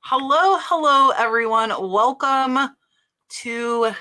Hello, everyone. Welcome to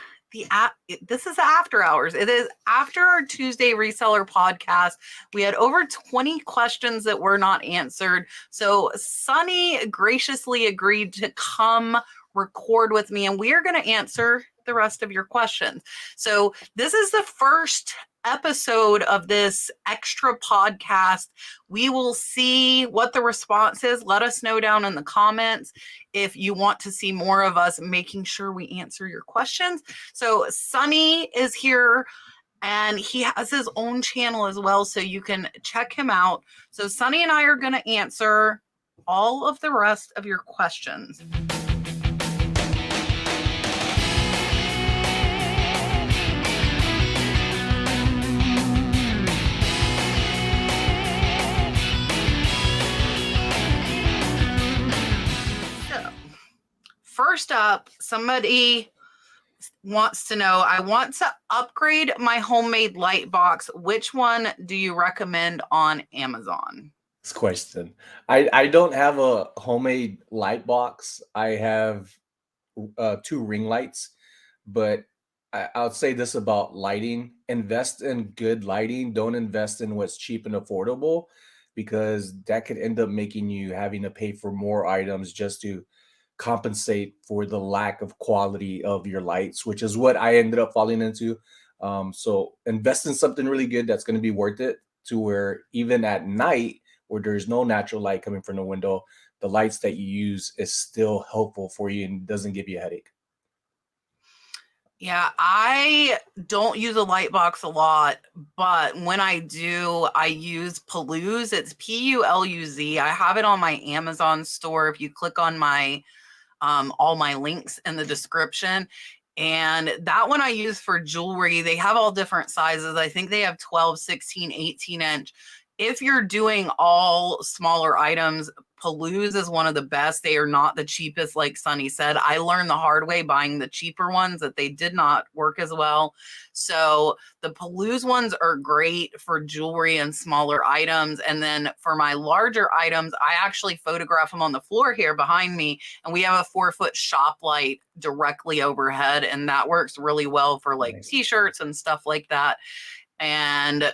this is After Hours. It is after our Tuesday reseller podcast. We had over 20 questions that were not answered. So Sunny graciously agreed to come record with me, and we are going to answer the rest of your questions. So this is the first episode of this extra podcast. We will see what the response is. Let us know down in the comments if you want to see more of us making sure we answer your questions. So Sunny is here and he has his own channel as well, so you can check him out. So Sunny and I are going to answer all of the rest of your questions. First up, somebody wants to know, I want to upgrade my homemade light box. Which one do you recommend on Amazon? This question. I don't have a homemade light box. I have two ring lights, but I would say this about lighting. Invest in good lighting. Don't invest in what's cheap and affordable, because that could end up making you having to pay for more items just to compensate for the lack of quality of your lights, which is what I ended up falling into. So invest in something really good that's going to be worth it, to where even at night where there's no natural light coming from the window, the lights that you use is still helpful for you and doesn't give you a headache. Yeah, I don't use a light box a lot, but when I do, I use Puluz. It's Puluz. I have it on my Amazon store. If you click on my all my links in the description. And that one I use for jewelry. They have all different sizes. I think they have 12, 16, 18 inch. If you're doing all smaller items, Puluz is one of the best. They are not the cheapest, like Sunny said. I learned the hard way buying the cheaper ones that they did not work as well. So the Puluz ones are great for jewelry and smaller items. And then for my larger items, I actually photograph them on the floor here behind me. And we have a 4-foot shop light directly overhead. And that works really well for like t-shirts and stuff like that. And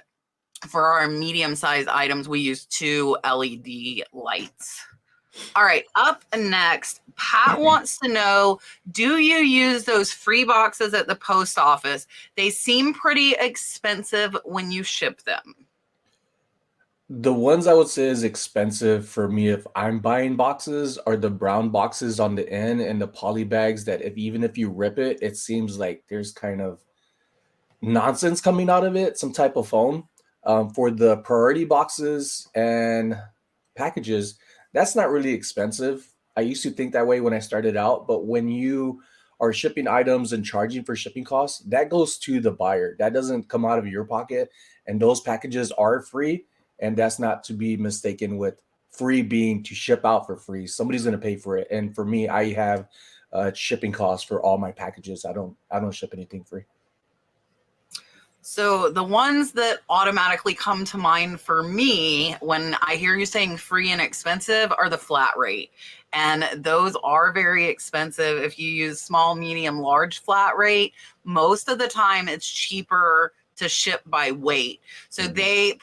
for our medium-sized items, we use 2 LED lights. All right, up next, Pat wants to know, do you use those free boxes at the post office? They seem pretty expensive when you ship them. The ones I would say is expensive for me if I'm buying boxes are the brown boxes on the end and the poly bags that even if you rip it, it seems like there's kind of nonsense coming out of it, some type of foam. For the priority boxes and packages, that's not really expensive. I used to think that way when I started out, but when you are shipping items and charging for shipping costs, that goes to the buyer. That doesn't come out of your pocket, and those packages are free, and that's not to be mistaken with free being to ship out for free. Somebody's going to pay for it, and for me, I have shipping costs for all my packages. I don't ship anything free. So the ones that automatically come to mind for me when I hear you saying free and expensive are the flat rate. And those are very expensive. If you use small, medium, large flat rate, most of the time it's cheaper to ship by weight. So they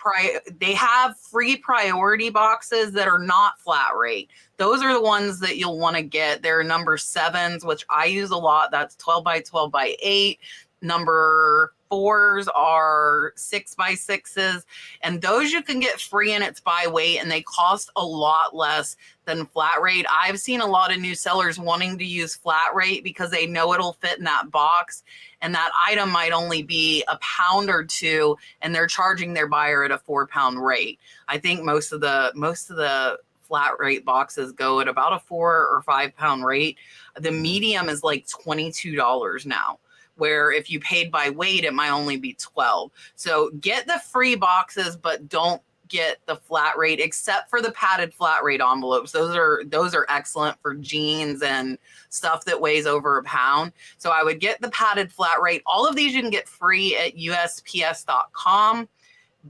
have free priority boxes that are not flat rate. Those are the ones that you'll want to get. They're number 7s, which I use a lot. That's 12 by 12 by 8. Number 4s are 6 by 6s, and those you can get free, and it's by weight, and they cost a lot less than flat rate. I've seen a lot of new sellers wanting to use flat rate because they know it'll fit in that box, and that item might only be a pound or 2, and they're charging their buyer at a 4-pound rate. I think most of the flat rate boxes go at about a 4 or 5-pound rate. The medium is like $22 now, where if you paid by weight, it might only be 12. So get the free boxes, but don't get the flat rate, except for the padded flat rate envelopes. Those are excellent for jeans and stuff that weighs over a pound. So I would get the padded flat rate. All of these you can get free at USPS.com,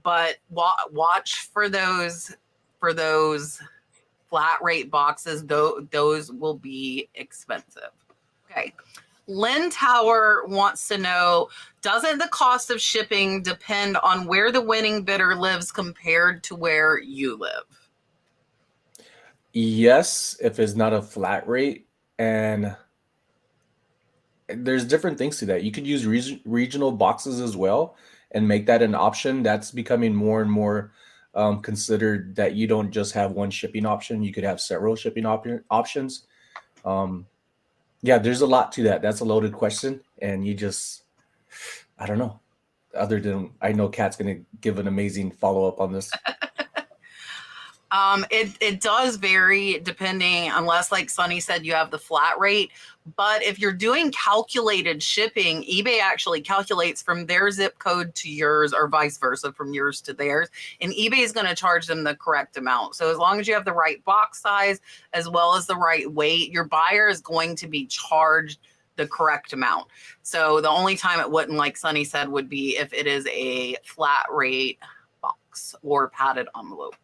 but watch for those flat flat rate boxes, those will be expensive. Okay. Lynn Tower wants to know, doesn't the cost of shipping depend on where the winning bidder lives compared to where you live? Yes, if it's not a flat rate. And there's different things to that. You could use regional boxes as well and make that an option. That's becoming more and more considered, that you don't just have one shipping option. You could have several shipping options. Um, yeah, there's a lot to that. That's a loaded question. And I don't know. Other than, I know Kat's going to give an amazing follow-up on this. It does vary depending, unless like Sunny said, you have the flat rate. But if you're doing calculated shipping, eBay actually calculates from their zip code to yours, or vice versa, from yours to theirs. And eBay is going to charge them the correct amount. So as long as you have the right box size, as well as the right weight, your buyer is going to be charged the correct amount. So the only time it wouldn't, like Sunny said, would be if it is a flat rate box or padded envelope.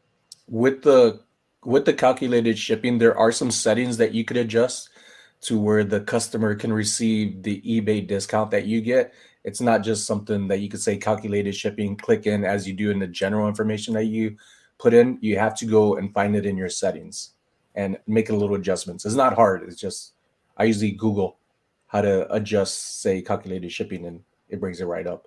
With the calculated shipping, there are some settings that you could adjust to where the customer can receive the eBay discount that you get. It's not just something that you could say calculated shipping, click in as you do in the general information that you put in. You have to go and find it in your settings and make a little adjustments. It's not hard. It's just, I usually Google how to adjust, say, calculated shipping, and it brings it right up.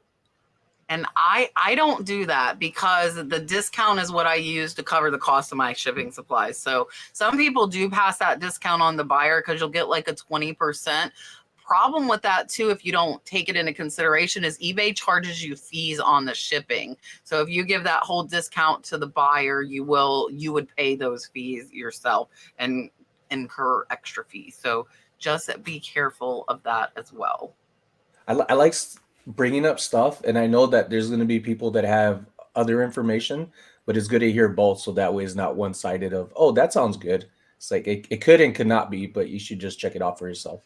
And I don't do that because the discount is what I use to cover the cost of my shipping supplies. So some people do pass that discount on the buyer because you'll get like a 20%. Problem with that too, if you don't take it into consideration, is eBay charges you fees on the shipping. So if you give that whole discount to the buyer, you would pay those fees yourself and incur extra fees. So just be careful of that as well. I like bringing up stuff, and I know that there's going to be people that have other information, but it's good to hear both, so that way it's not one-sided of, oh, that sounds good. It's like it could and could not be, but you should just check it out for yourself.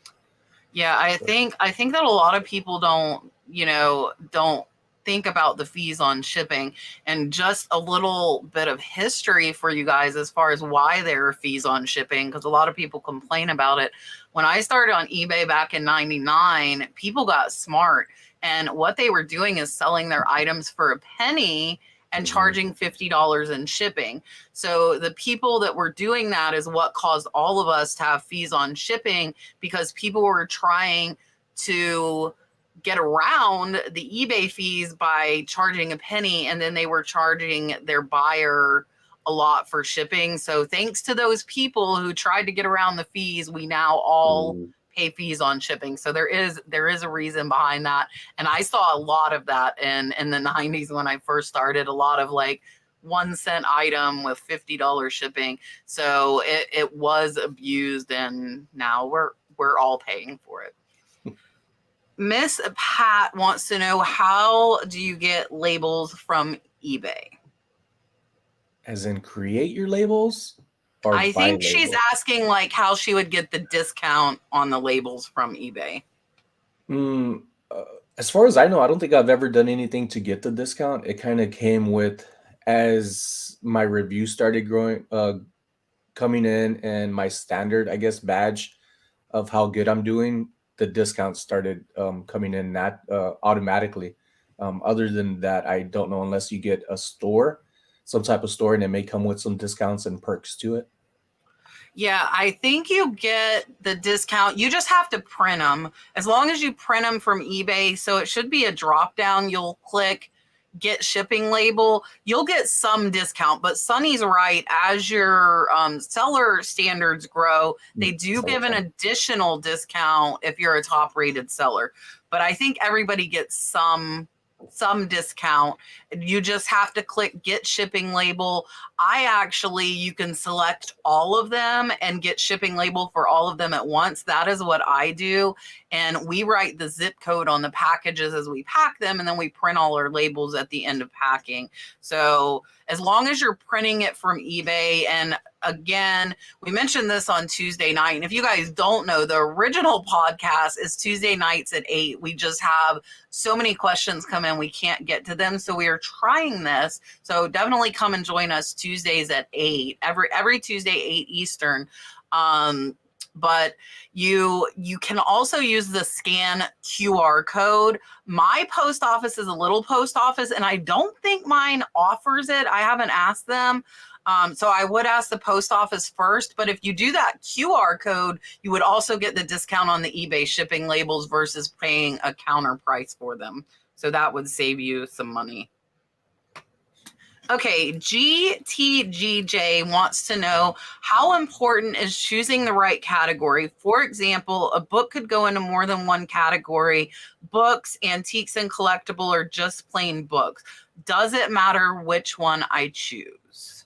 Yeah, I think that a lot of people don't think about the fees on shipping. And just a little bit of history for you guys as far as why there are fees on shipping, because a lot of people complain about it. When I started on eBay back in '99, people got smart, and what they were doing is selling their items for a penny and charging $50 in shipping. So the people that were doing that is what caused all of us to have fees on shipping, because people were trying to get around the eBay fees by charging a penny, and then they were charging their buyer a lot for shipping. So thanks to those people who tried to get around the fees, we now all pay fees on shipping. So there is a reason behind that. And I saw a lot of that in the 90s when I first started, a lot of like 1 cent item with $50 shipping. So it was abused, and now we're all paying for it. Miss Pat wants to know, how do you get labels from eBay? As in create your labels? Or I think she's labels? asking like how she would get the discount on the labels from eBay. As far as I know, I don't think I've ever done anything to get the discount. It kind of came with, as my review started growing, coming in, and my standard, I guess, badge of how good I'm doing, the discounts started coming in that automatically. Other than that, I don't know, unless you get a store, some type of store, and it may come with some discounts and perks to it. Yeah, I think you get the discount. You just have to print them. As long as you print them from eBay, so it should be a drop down. You'll click get shipping label. You'll get some discount, but Sunny's right. As your seller standards grow, they do give an additional discount if you're a top rated seller. But I think everybody gets some discount. You just have to click get shipping label. You can select all of them and get shipping label for all of them at once. That is what I do. And we write the zip code on the packages as we pack them, and then we print all our labels at the end of packing. So as long as you're printing it from eBay, and again, we mentioned this on Tuesday night. And if you guys don't know, the original podcast is Tuesday nights at 8. We just have so many questions come in, we can't get to them. So we are trying this. So definitely come and join us Tuesday Tuesdays at 8, every Tuesday, 8 Eastern. But you can also use the scan QR code. My post office is a little post office, and I don't think mine offers it. I haven't asked them. So I would ask the post office first, but if you do that QR code, you would also get the discount on the eBay shipping labels versus paying a counter price for them. So that would save you some money. Okay, GTGJ wants to know, how important is choosing the right category? For example, a book could go into more than one category: books, antiques, and collectible, or just plain books. Does it matter which one I choose?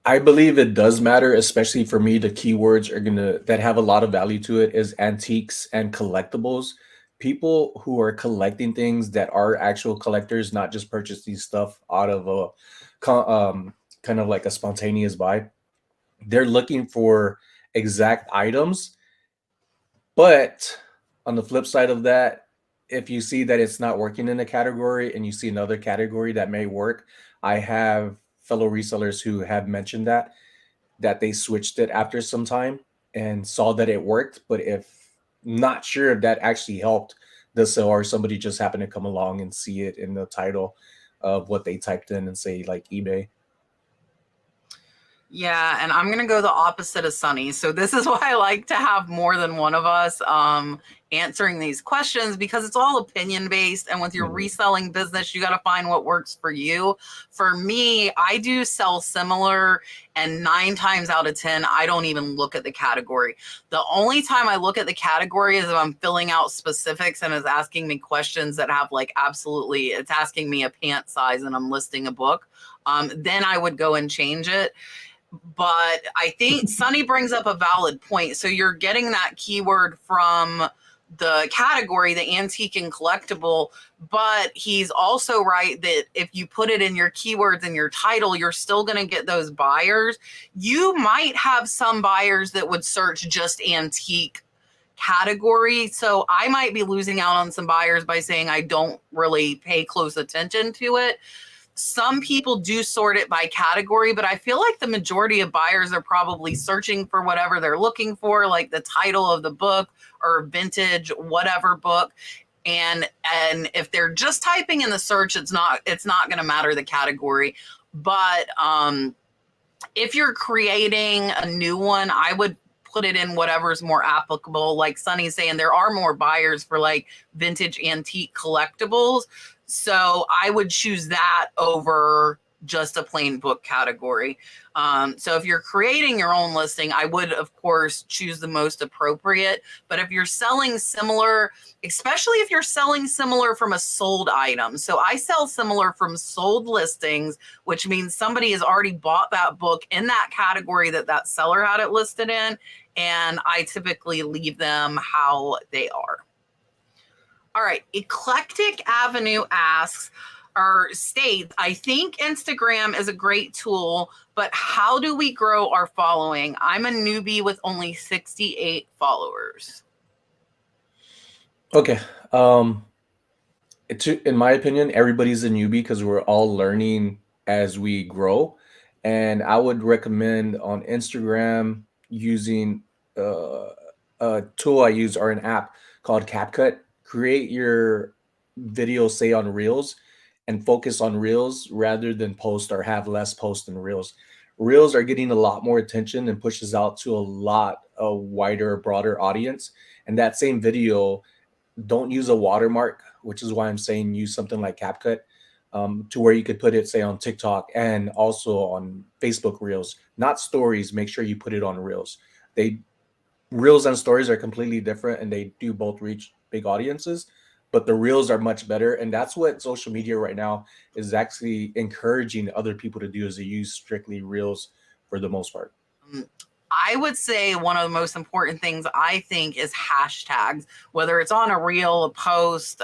I believe it does matter, especially for me. The keywords that have a lot of value to it is antiques and collectibles. People who are collecting things that are actual collectors, not just purchase these stuff out of a kind of like a spontaneous buy. They're looking for exact items. But on the flip side of that, if you see that it's not working in a category and you see another category that may work, I have fellow resellers who have mentioned that they switched it after some time and saw that it worked, but if not sure if that actually helped the sale, or somebody just happened to come along and see it in the title of what they typed in and say like eBay. Yeah, and I'm gonna go the opposite of Sunny. So this is why I like to have more than one of us answering these questions, because it's all opinion based. And with your reselling business, you got to find what works for you. For me, I do sell similar, and 9 times out of 10, I don't even look at the category. The only time I look at the category is if I'm filling out specifics and it's asking me questions that have like absolutely, it's asking me a pant size and I'm listing a book. Then I would go and change it. But I think Sunny brings up a valid point. So you're getting that keyword from the category, the antique and collectible, but he's also right that if you put it in your keywords and your title, you're still going to get those buyers. You might have some buyers that would search just antique category. So I might be losing out on some buyers by saying I don't really pay close attention to it. Some people do sort it by category, but I feel like the majority of buyers are probably searching for whatever they're looking for, like the title of the book or vintage, whatever book. And if they're just typing in the search, it's not going to matter the category. But if you're creating a new one, I would put it in whatever's more applicable. Like Sunny's saying, there are more buyers for like vintage antique collectibles. So I would choose that over just a plain book category. So if you're creating your own listing, I would, of course, choose the most appropriate. But if you're selling similar, especially if you're selling similar from a sold item. So I sell similar from sold listings, which means somebody has already bought that book in that category that seller had it listed in. And I typically leave them how they are. All right, Eclectic Avenue asks or states, I think Instagram is a great tool, but how do we grow our following? I'm a newbie with only 68 followers. Okay. In my opinion, everybody's a newbie because we're all learning as we grow. And I would recommend on Instagram using a tool I use, or an app called CapCut. Create your video, say on Reels, and focus on Reels rather than post or have less posts than Reels. Reels are getting a lot more attention and pushes out to a wider, broader audience. And that same video, don't use a watermark, which is why I'm saying use something like CapCut, to where you could put it, say, on TikTok and also on Facebook Reels, not stories. Make sure you put it on Reels. Reels and stories are completely different, and they do both reach big audiences, but the Reels are much better. And that's what social media right now is actually encouraging other people to do, is to use strictly Reels for the most part. I would say one of the most important things I think is hashtags, whether it's on a reel, a post,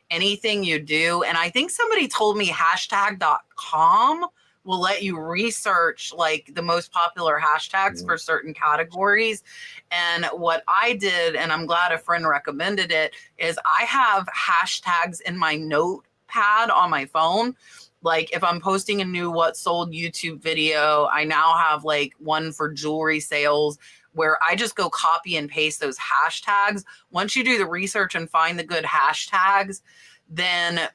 anything you do. And I think somebody told me hashtag.com will let you research like the most popular hashtags for certain categories. And what I did, and I'm glad a friend recommended it, is I have hashtags in my notepad on my phone. Like if I'm posting a new what sold YouTube video, I now have like one for jewelry sales where I just go copy and paste those hashtags. Once you do the research and find the good hashtags, then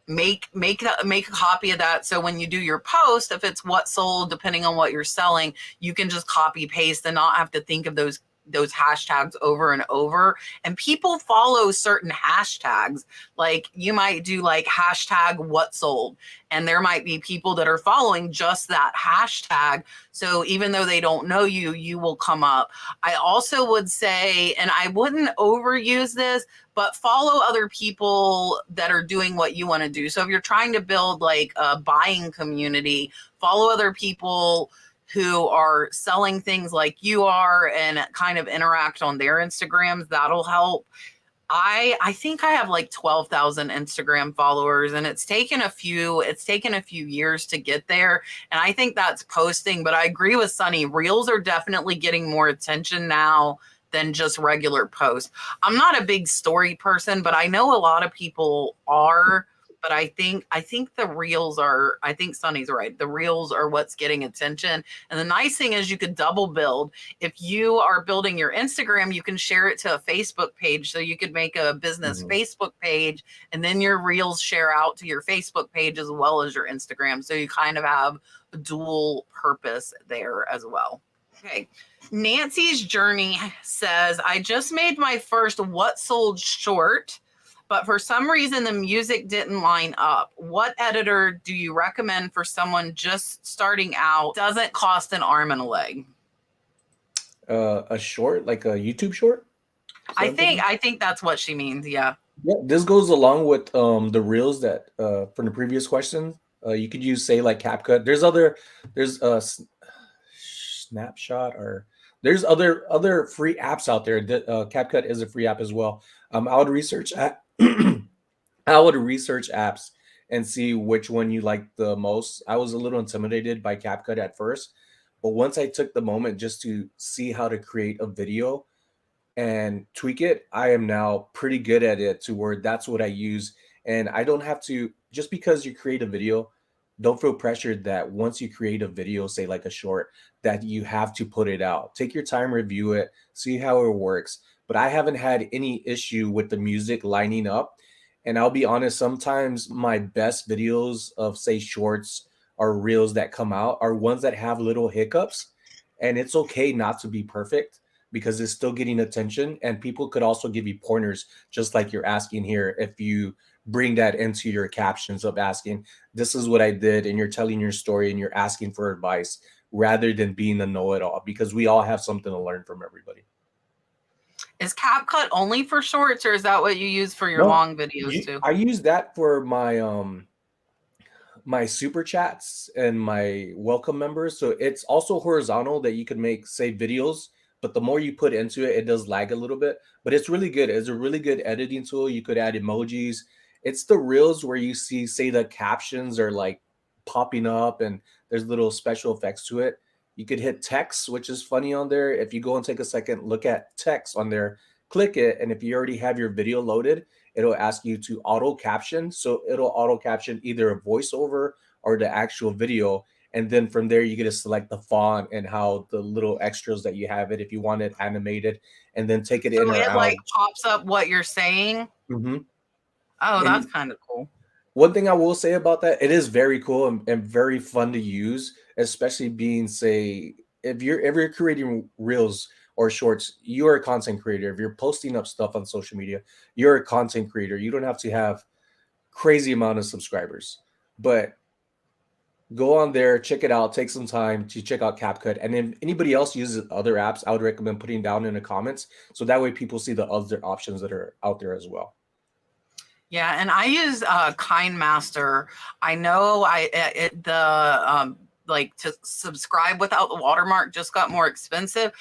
make a copy of that, so when you do your post, if it's what sold, depending on what you're selling, you can just copy paste and not have to think of those hashtags over and over. And people follow certain hashtags. Like you might do like hashtag what sold, and there might be people that are following just that hashtag. So even though they don't know you, you will come up. I also would say, and I wouldn't overuse this, but follow other people that are doing what you want to do. So if you're trying to build like a buying community, follow other people who are selling things like you are and kind of interact on their Instagrams. That'll help. I think I have like 12,000 Instagram followers, and it's taken a few years to get there. And I think that's posting, but I agree with Sunny. Reels are definitely getting more attention now than just regular posts. I'm not a big story person, but I know a lot of people are. But I think the reels are, I think Sunny's right. The reels are what's getting attention. And the nice thing is you could double build. If you are building your Instagram, you can share it to a Facebook page. So you could make a business Facebook page, and then your reels share out to your Facebook page as well as your Instagram. So you kind of have a dual purpose there as well. Okay. Nancy's Journey says, I just made my first what sold short, but for some reason the music didn't line up. What editor do you recommend for someone just starting out? Doesn't cost an arm and a leg. A short, like a YouTube short? I think that's what she means. Yeah. Yeah, this goes along with the reels that from the previous question. You could use, say, like CapCut. There's Snapshot, or there's other free apps out there. CapCut is a free app as well. I would research apps and see which one you like the most. I was a little intimidated by CapCut at first, but once I took the moment just to see how to create a video and tweak it, I am now pretty good at it to where that's what I use. And I don't have to, just because you create a video, don't feel pressured that once you create a video, say like a short, that you have to put it out. Take your time, review it, see how it works. But I haven't had any issue with the music lining up. And I'll be honest, sometimes my best videos of, say, shorts or reels that come out are ones that have little hiccups. And it's okay not to be perfect, because it's still getting attention. And people could also give you pointers, just like you're asking here, if you bring that into your captions of asking, this is what I did, and you're telling your story and you're asking for advice rather than being a know-it-all, because we all have something to learn from everybody. Is CapCut only for shorts, or is that what you use for your long videos too? I use that for my super chats and my welcome members. So it's also horizontal, that you can make, say, videos, but the more you put into it, it does lag a little bit, but it's really good. It's a really good editing tool. You could add emojis. It's the reels where you see, say, the captions are like popping up and there's little special effects to it. You could hit text, which is funny on there. If you go and take a second, look at text on there, click it. And if you already have your video loaded, it'll ask you to auto caption. So it'll auto caption either a voiceover or the actual video. And then from there, you get to select the font and how the little extras that you have it, if you want it animated, and then take it in or it out. Like pops up what you're saying. Mm-hmm. Oh, and that's kind of cool. One thing I will say about that, it is very cool and very fun to use, especially being, say, if you're creating reels or shorts, you're a content creator. If you're posting up stuff on social media, you're a content creator. You don't have to have crazy amount of subscribers, but go on there, check it out, take some time to check out CapCut. And if anybody else uses other apps, I would recommend putting down in the comments, so that way people see the other options that are out there as well. Yeah, and I use KindMaster. I know like to subscribe without the watermark just got more expensive.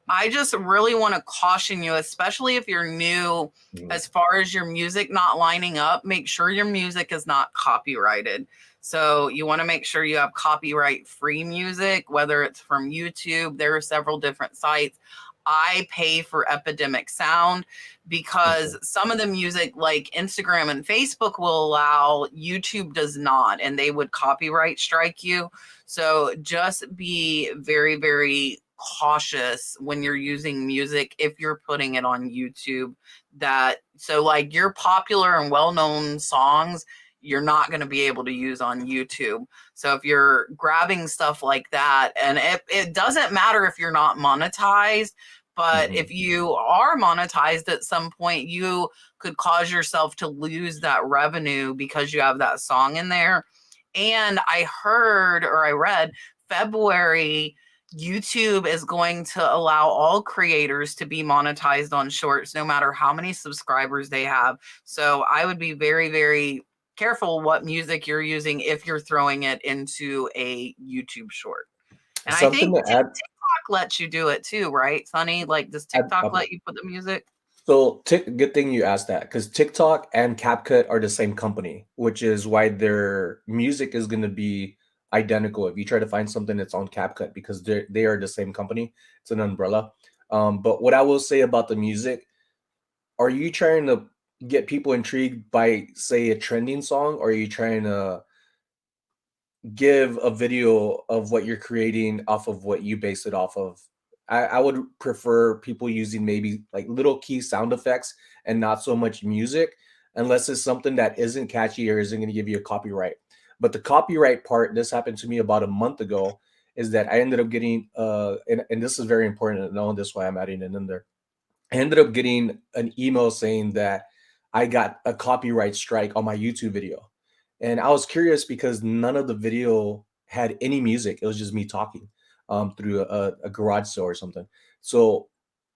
I just really want to caution you, especially if you're new, as far as your music not lining up, make sure your music is not copyrighted. So you want to make sure you have copyright free music, whether it's from YouTube. There are several different sites. I pay for Epidemic Sound Okay. because some of the music, like Instagram and Facebook, will allow, YouTube does not, and they would copyright strike you. So just be very, very cautious when you're using music if you're putting it on YouTube. That so like your popular and well-known songs, you're not going to be able to use on YouTube. So if you're grabbing stuff like that, and it doesn't matter if you're not monetized, but Hmm. if you are monetized at some point, you could cause yourself to lose that revenue because you have that song in there. And I heard or I read February, YouTube is going to allow all creators to be monetized on shorts, no matter how many subscribers they have. So I would be very, very careful what music you're using if you're throwing it into a YouTube short. And I Something think to add. TikTok lets you do it too, right, Sonny? Like, does TikTok let you put the music? So, good thing you asked that because TikTok and CapCut are the same company, which is why their music is going to be identical if you try to find something that's on CapCut because they are the same company. It's an umbrella. But what I will say about the music, are you trying to get people intrigued by, say, a trending song, or are you trying to give a video of what you're creating off of what you base it off of? I would prefer people using maybe like little key sound effects and not so much music, unless it's something that isn't catchy or isn't going to give you a copyright. But the copyright part, this happened to me about a month ago, is that I ended up getting, and this is very important to know, and this is why I'm adding it in there. I ended up getting an email saying that I got a copyright strike on my YouTube video. And I was curious because none of the video had any music. It was just me talking through a garage sale or something. So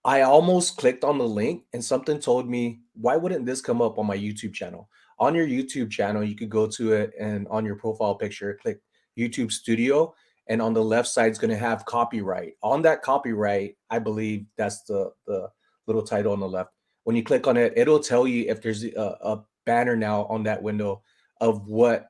I almost clicked on the link and something told me, why wouldn't this come up on my YouTube channel? On your YouTube channel, you could go to it and on your profile picture, click YouTube Studio. And on the left side is going to have copyright. On that copyright, I believe that's the little title on the left. When you click on it, it'll tell you if there's a banner now on that window of what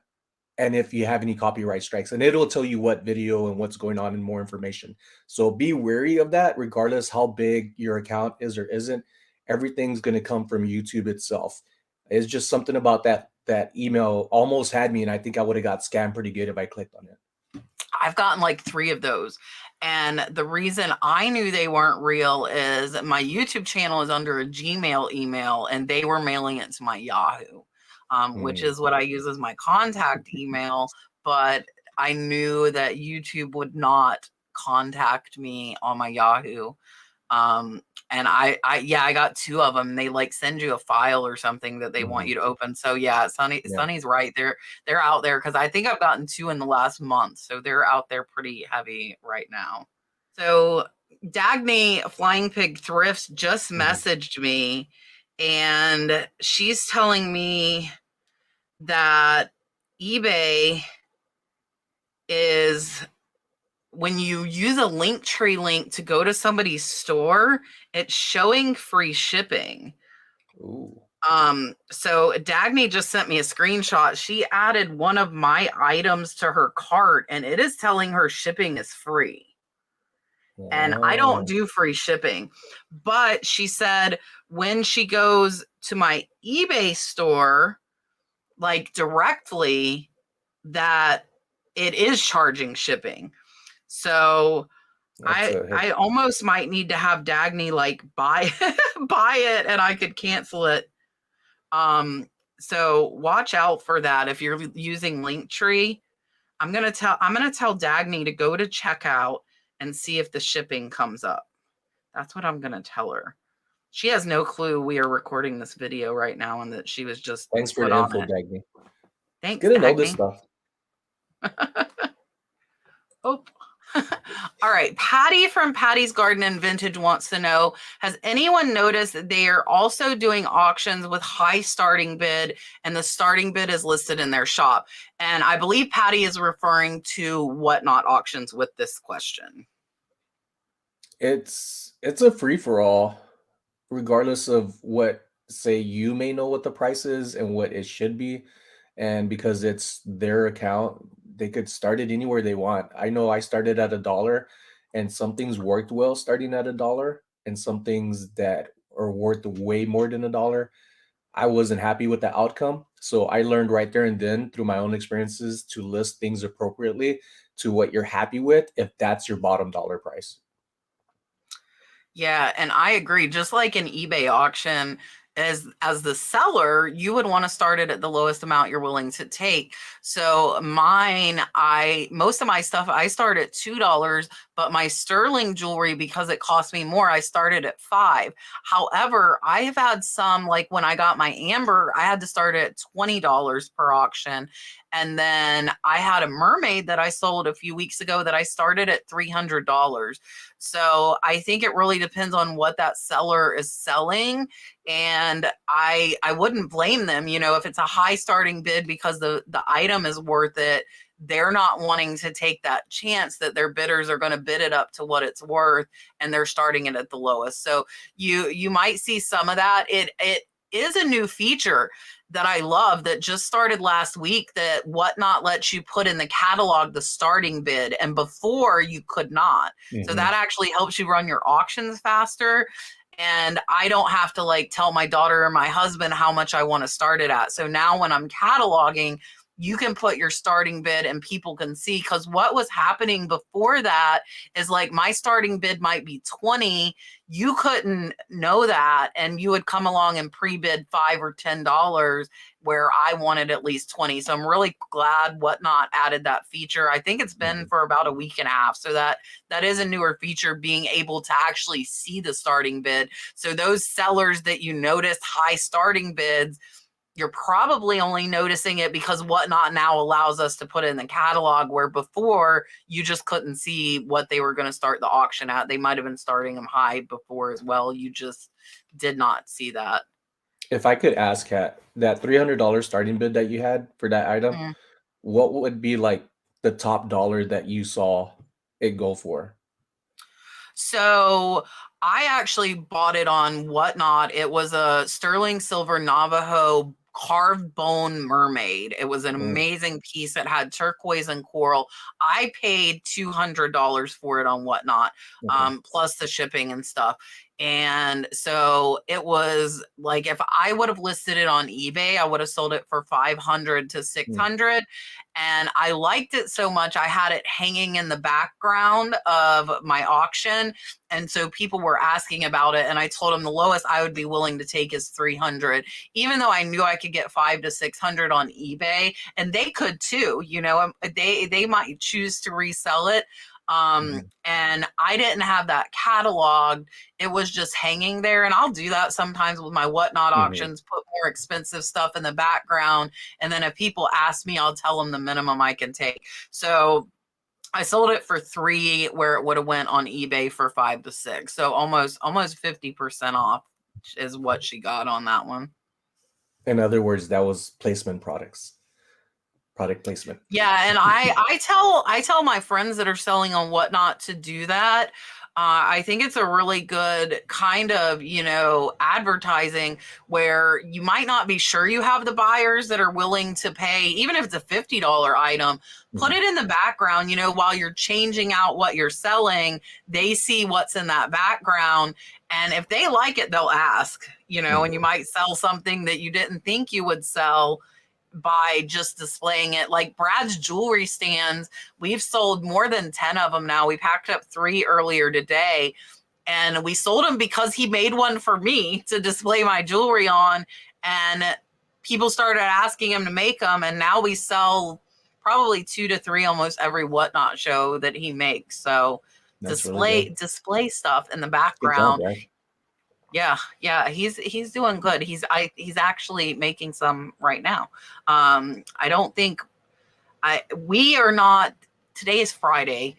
and if you have any copyright strikes, and it'll tell you what video and what's going on and more information. So be wary of that, regardless how big your account is or isn't. Everything's going to come from YouTube itself. It's just something about that email almost had me, and I think I would have got scammed pretty good if I clicked on it. I've gotten like 3 of those. And the reason I knew they weren't real is my YouTube channel is under a Gmail email and they were mailing it to my Yahoo, which Mm, is what I use as my contact email. But I knew that YouTube would not contact me on my Yahoo. Um, and yeah, I got 2 of them. They like send you a file or something that they want mhm. you to open. So yeah, Yeah. Sunny's right. They're out there because I think I've gotten 2 in the last month. So they're out there pretty heavy right now. So Dagny Flying Pig Thrifts just Mhm. messaged me and she's telling me that eBay is when you use a Linktree link to go to somebody's store, it's showing free shipping. Ooh. So Dagny just sent me a screenshot. She added one of my items to her cart and it is telling her shipping is free. And I don't Wow. do free shipping. But she said when she goes to my eBay store, like directly, that it is charging shipping. So That's I a hit. I almost might need to have Dagny like buy buy it and I could cancel it. Um, so watch out for that if you're using Linktree. I'm gonna tell Dagny to go to checkout and see if the shipping comes up. That's what I'm gonna tell her. She has no clue we are recording this video right now and that she was just Thanks for put the on info, it. Dagny. It's Thanks, good to know this Dagny. stuff. Oh. All right. Patty from Patty's Garden and Vintage wants to know, has anyone noticed that they are also doing auctions with high starting bid and the starting bid is listed in their shop? And I believe Patty is referring to Whatnot auctions with this question. It's a free for all, regardless of what, say, you may know what the price is and what it should be. And because it's their account, they could start it anywhere they want. I know I started at $1 and some things worked well starting at $1. and some things that are worth way more than $1, I wasn't happy with the outcome. So I learned right there and then through my own experiences to list things appropriately to what you're happy with if that's your bottom dollar price. Yeah, and I agree. Just like an eBay auction, as the seller, you would want to start it at the lowest amount you're willing to take. So mine, I most of my stuff I start at $2, but my sterling jewelry, because it cost me more, I started at 5. However, I have had some, like when I got my amber, I had to start at $20 per auction. And then I had a mermaid that I sold a few weeks ago that I started at $300. So I think it really depends on what that seller is selling. And I wouldn't blame them, you know, if it's a high starting bid because the item is worth it, they're not wanting to take that chance that their bidders are going to bid it up to what it's worth, and they're starting it at the lowest. So you might see some of that. It is a new feature that I love that just started last week, that Whatnot lets you put in the catalog the starting bid, and before you could not. So Mm-hmm. that actually helps you run your auctions faster. And I don't have to like tell my daughter or my husband how much I want to start it at. So now when I'm cataloging, you can put your starting bid and people can see. Because what was happening before that is like my starting bid might be 20. You couldn't know that, and you would come along and pre-bid $5 or $10 where I wanted at least 20. So I'm really glad Whatnot added that feature. I think it's been Mm-hmm. for about a week and a half. So that is a newer feature, being able to actually see the starting bid. So those sellers that you noticed high starting bids, you're probably only noticing it because Whatnot now allows us to put it in the catalog, where before you just couldn't see what they were going to start the auction at. They might have been starting them high before as well. You just did not see that. If I could ask, Kat, that $300 starting bid that you had for that item, Mm. what would be like the top dollar that you saw it go for? So I actually bought it on Whatnot. It was a sterling silver Navajo carved bone mermaid. It was an Mm, amazing piece. It had turquoise and coral. I paid $200 for it on Whatnot, okay. plus the shipping and stuff. And so it was like, if I would have listed it on eBay, I would have sold it for 500 to Mm, 600. And I liked it so much, I had it hanging in the background of my auction. And so people were asking about it, and I told them the lowest I would be willing to take is 300, even though I knew I could get 5 to 600 on eBay, and they could too. You know, they might choose to resell it. mhm, And I didn't have that cataloged. It was just hanging there. And I'll do that sometimes with my Whatnot mhm. auctions, put more expensive stuff in the background. And then if people ask me, I'll tell them the minimum I can take. So I sold it for 3 where it would have went on eBay for 5 to 6. So almost 50% off is what she got on that one. In other words, that was placement products, product placement. Yeah, and I tell my friends that are selling on Whatnot to do that. I think it's a really good kind of, you know, advertising, where you might not be sure you have the buyers that are willing to pay, even if it's a $50 item. Put Mhm, it in the background, you know, while you're changing out what you're selling. They see what's in that background, and if they like it, they'll ask, you know. And you mhm, might sell something that you didn't think you would sell by just displaying it. Like Brad's jewelry stands, we've sold more than 10 of them now. We packed up 3 earlier today, and we sold them because he made one for me to display my jewelry on. And people started asking him to make them, and now we sell probably 2 to 3 almost every Whatnot show that he makes. So that's really good. display stuff in the Good job, background. Brad. Yeah, he's doing good. He's actually making some right now. I don't think I we are not today is Friday.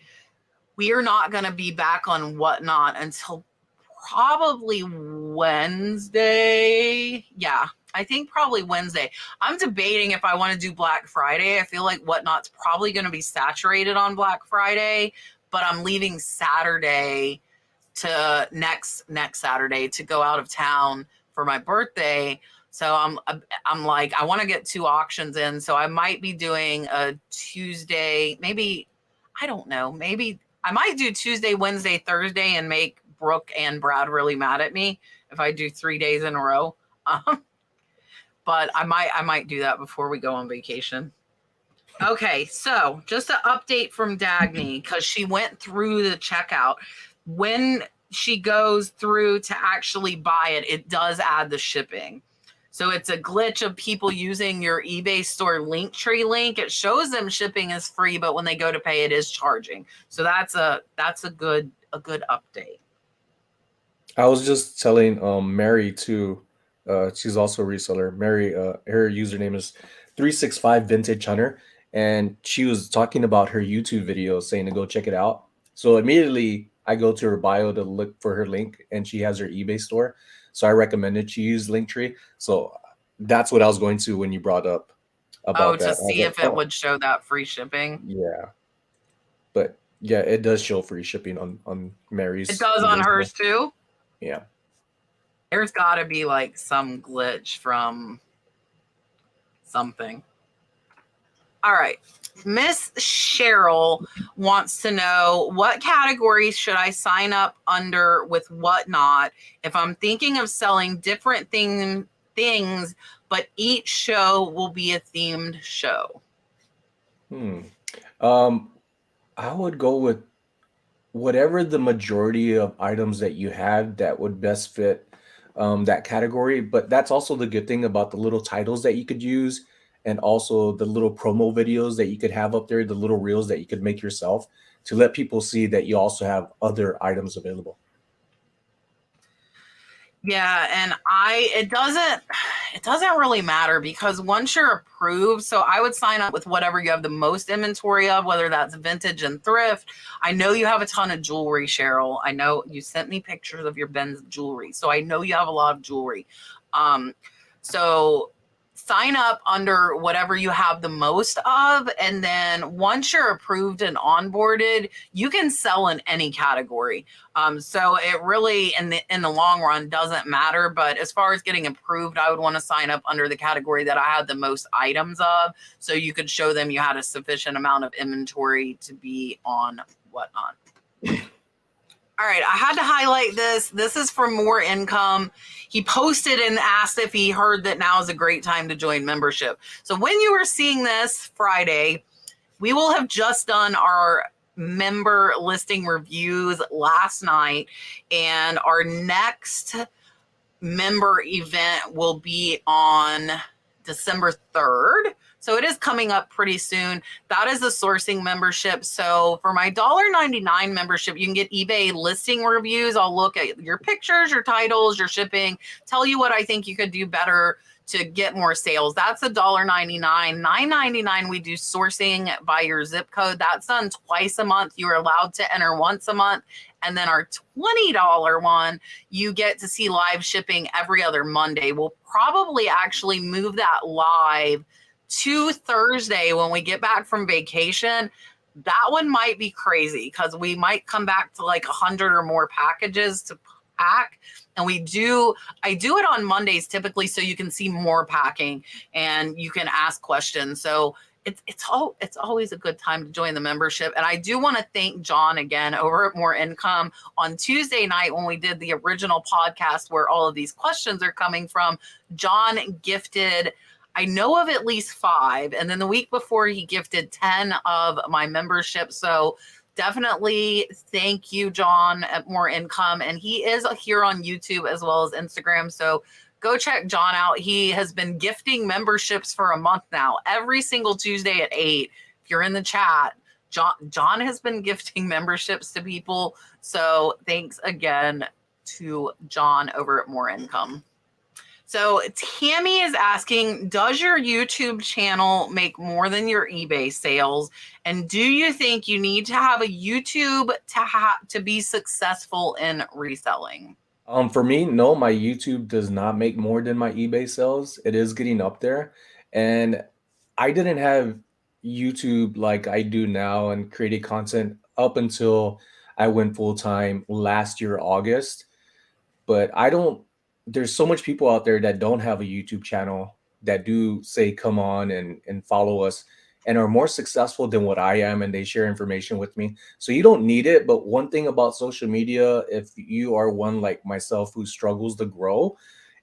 We are not going to be back on Whatnot until probably Wednesday. Yeah, I think probably Wednesday. I'm debating if I want to do Black Friday. I feel like Whatnot's probably going to be saturated on Black Friday, but I'm leaving Saturday to next Saturday to go out of town for my birthday. So I'm like, I want to get 2 auctions in. So I might be doing a Tuesday, maybe, I don't know, maybe I might do Tuesday, Wednesday, Thursday, and make Brooke and Brad really mad at me if I do 3 days in a row. But I might do that before we go on vacation. Okay, so just an update from Dagny, because she went through the checkout. When she goes through to actually buy it, it does add the shipping. So it's a glitch of people using your eBay store Linktree link. It shows them shipping is free, but when they go to pay, it is charging. So that's a good update. I was just telling Mary too. She's also a reseller. Mary, her username is 365 Vintage Hunter, and she was talking about her YouTube video, saying to go check it out. So immediately I go to her bio to look for her link, and she has her eBay store. So I recommended she use Linktree. So that's what I was going to when you brought up Oh, about to that. I was see like, if it oh, would show that free shipping. yeah. But yeah, it does show free shipping on It Mary's does on eBay store. hers too. Yeah. There's got to be like some glitch from something. All right. Miss Cheryl wants to know, what categories should I sign up under with whatnot if I'm thinking of selling different things, but each show will be a themed show? Um, I would go with whatever the majority of items that you have that would best fit that category. But that's also the good thing about the little titles that you could use, and also the little promo videos that you could have up there, the little reels that you could make yourself to let people see that you also have other items available. Yeah, and it doesn't really matter, because once you're approved, so I would sign up with whatever you have the most inventory of, whether that's vintage and thrift. I know you have a ton of jewelry, Cheryl. I know you sent me pictures of your Ben's jewelry, so I know you have a lot of jewelry. So sign up under whatever you have the most of, and then once you're approved and onboarded, you can sell in any category. So it really in the long run doesn't matter. But as far as getting approved, I would want to sign up under the category that I had the most items of, so you could show them you had a sufficient amount of inventory to be on whatnot. All right, I had to highlight this. This is for More Income. He posted and asked if he heard that now is a great time to join membership. So when you are seeing this Friday, we will have just done our member listing reviews last night, and our next member event will be on December 3rd. So it is coming up pretty soon. That is the sourcing membership. So for my $1.99 membership, you can get eBay listing reviews. I'll look at your pictures, your titles, your shipping, tell you what I think you could do better to get more sales. That's $1.99. $9.99 we do sourcing by your zip code. That's done twice a month. You're allowed to enter once a month. And then our $20 one, you get to see live shipping every other Monday. We'll probably actually move that live to Thursday when we get back from vacation. That one might be crazy because we might come back to like 100 or more packages to pack. And I do it on Mondays typically, so you can see more packing and you can ask questions. So it's always a good time to join the membership. And I do want to thank John again over at More Income. On Tuesday night when we did the original podcast where all of these questions are coming from, John gifted, I know of at least 5. And then the week before he gifted 10 of my membership. So definitely thank you, John, at More Income. And he is here on YouTube as well as Instagram. So go check John out. He has been gifting memberships for a month now, every single Tuesday at 8. If you're in the chat, John has been gifting memberships to people. So thanks again to John over at More Income. So Tammy is asking, does your YouTube channel make more than your eBay sales? And do you think you need to have a YouTube to be successful in reselling? For me, no, my YouTube does not make more than my eBay sales. It is getting up there. And I didn't have YouTube like I do now and created content up until I went full time last year, August. But there's so much people out there that don't have a YouTube channel that do say, come on and follow us. and are more successful than what I am, and they share information with me. So you don't need it. But one thing about social media, if you are one like myself who struggles to grow,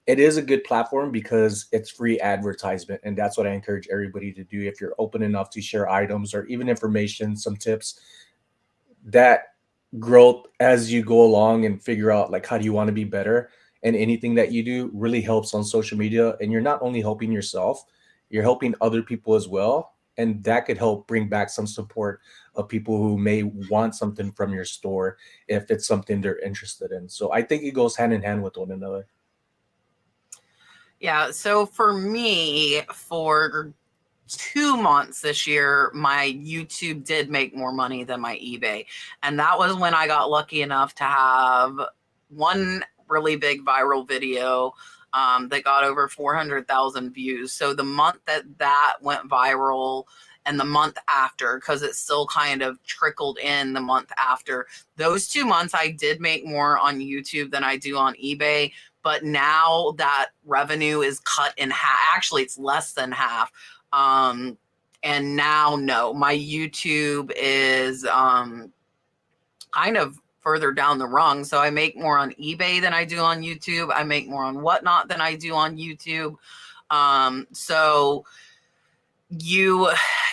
it is a good platform because it's free advertisement. And that's what I encourage everybody to do. If you're open enough to share items or even information, some tips, that growth as you go along and figure out like how do you want to be better, and anything that you do really helps on social media. And you're not only helping yourself, you're helping other people as well, and that could help bring back some support of people who may want something from your store if it's something they're interested in. So I think it goes hand in hand with one another. Yeah. So for me, for 2 months this year, my YouTube did make more money than my eBay. And that was when I got lucky enough to have one really big viral video that got over 400,000 views. So the month that that went viral and the month after, because it still kind of trickled in the month after, those 2 months I did make more on YouTube than I do on eBay. But now that revenue is cut in half. Actually, it's less than half. And now, no, my YouTube is kind of further down the rung. So I make more on eBay than I do on YouTube. I make more on Whatnot than I do on YouTube. So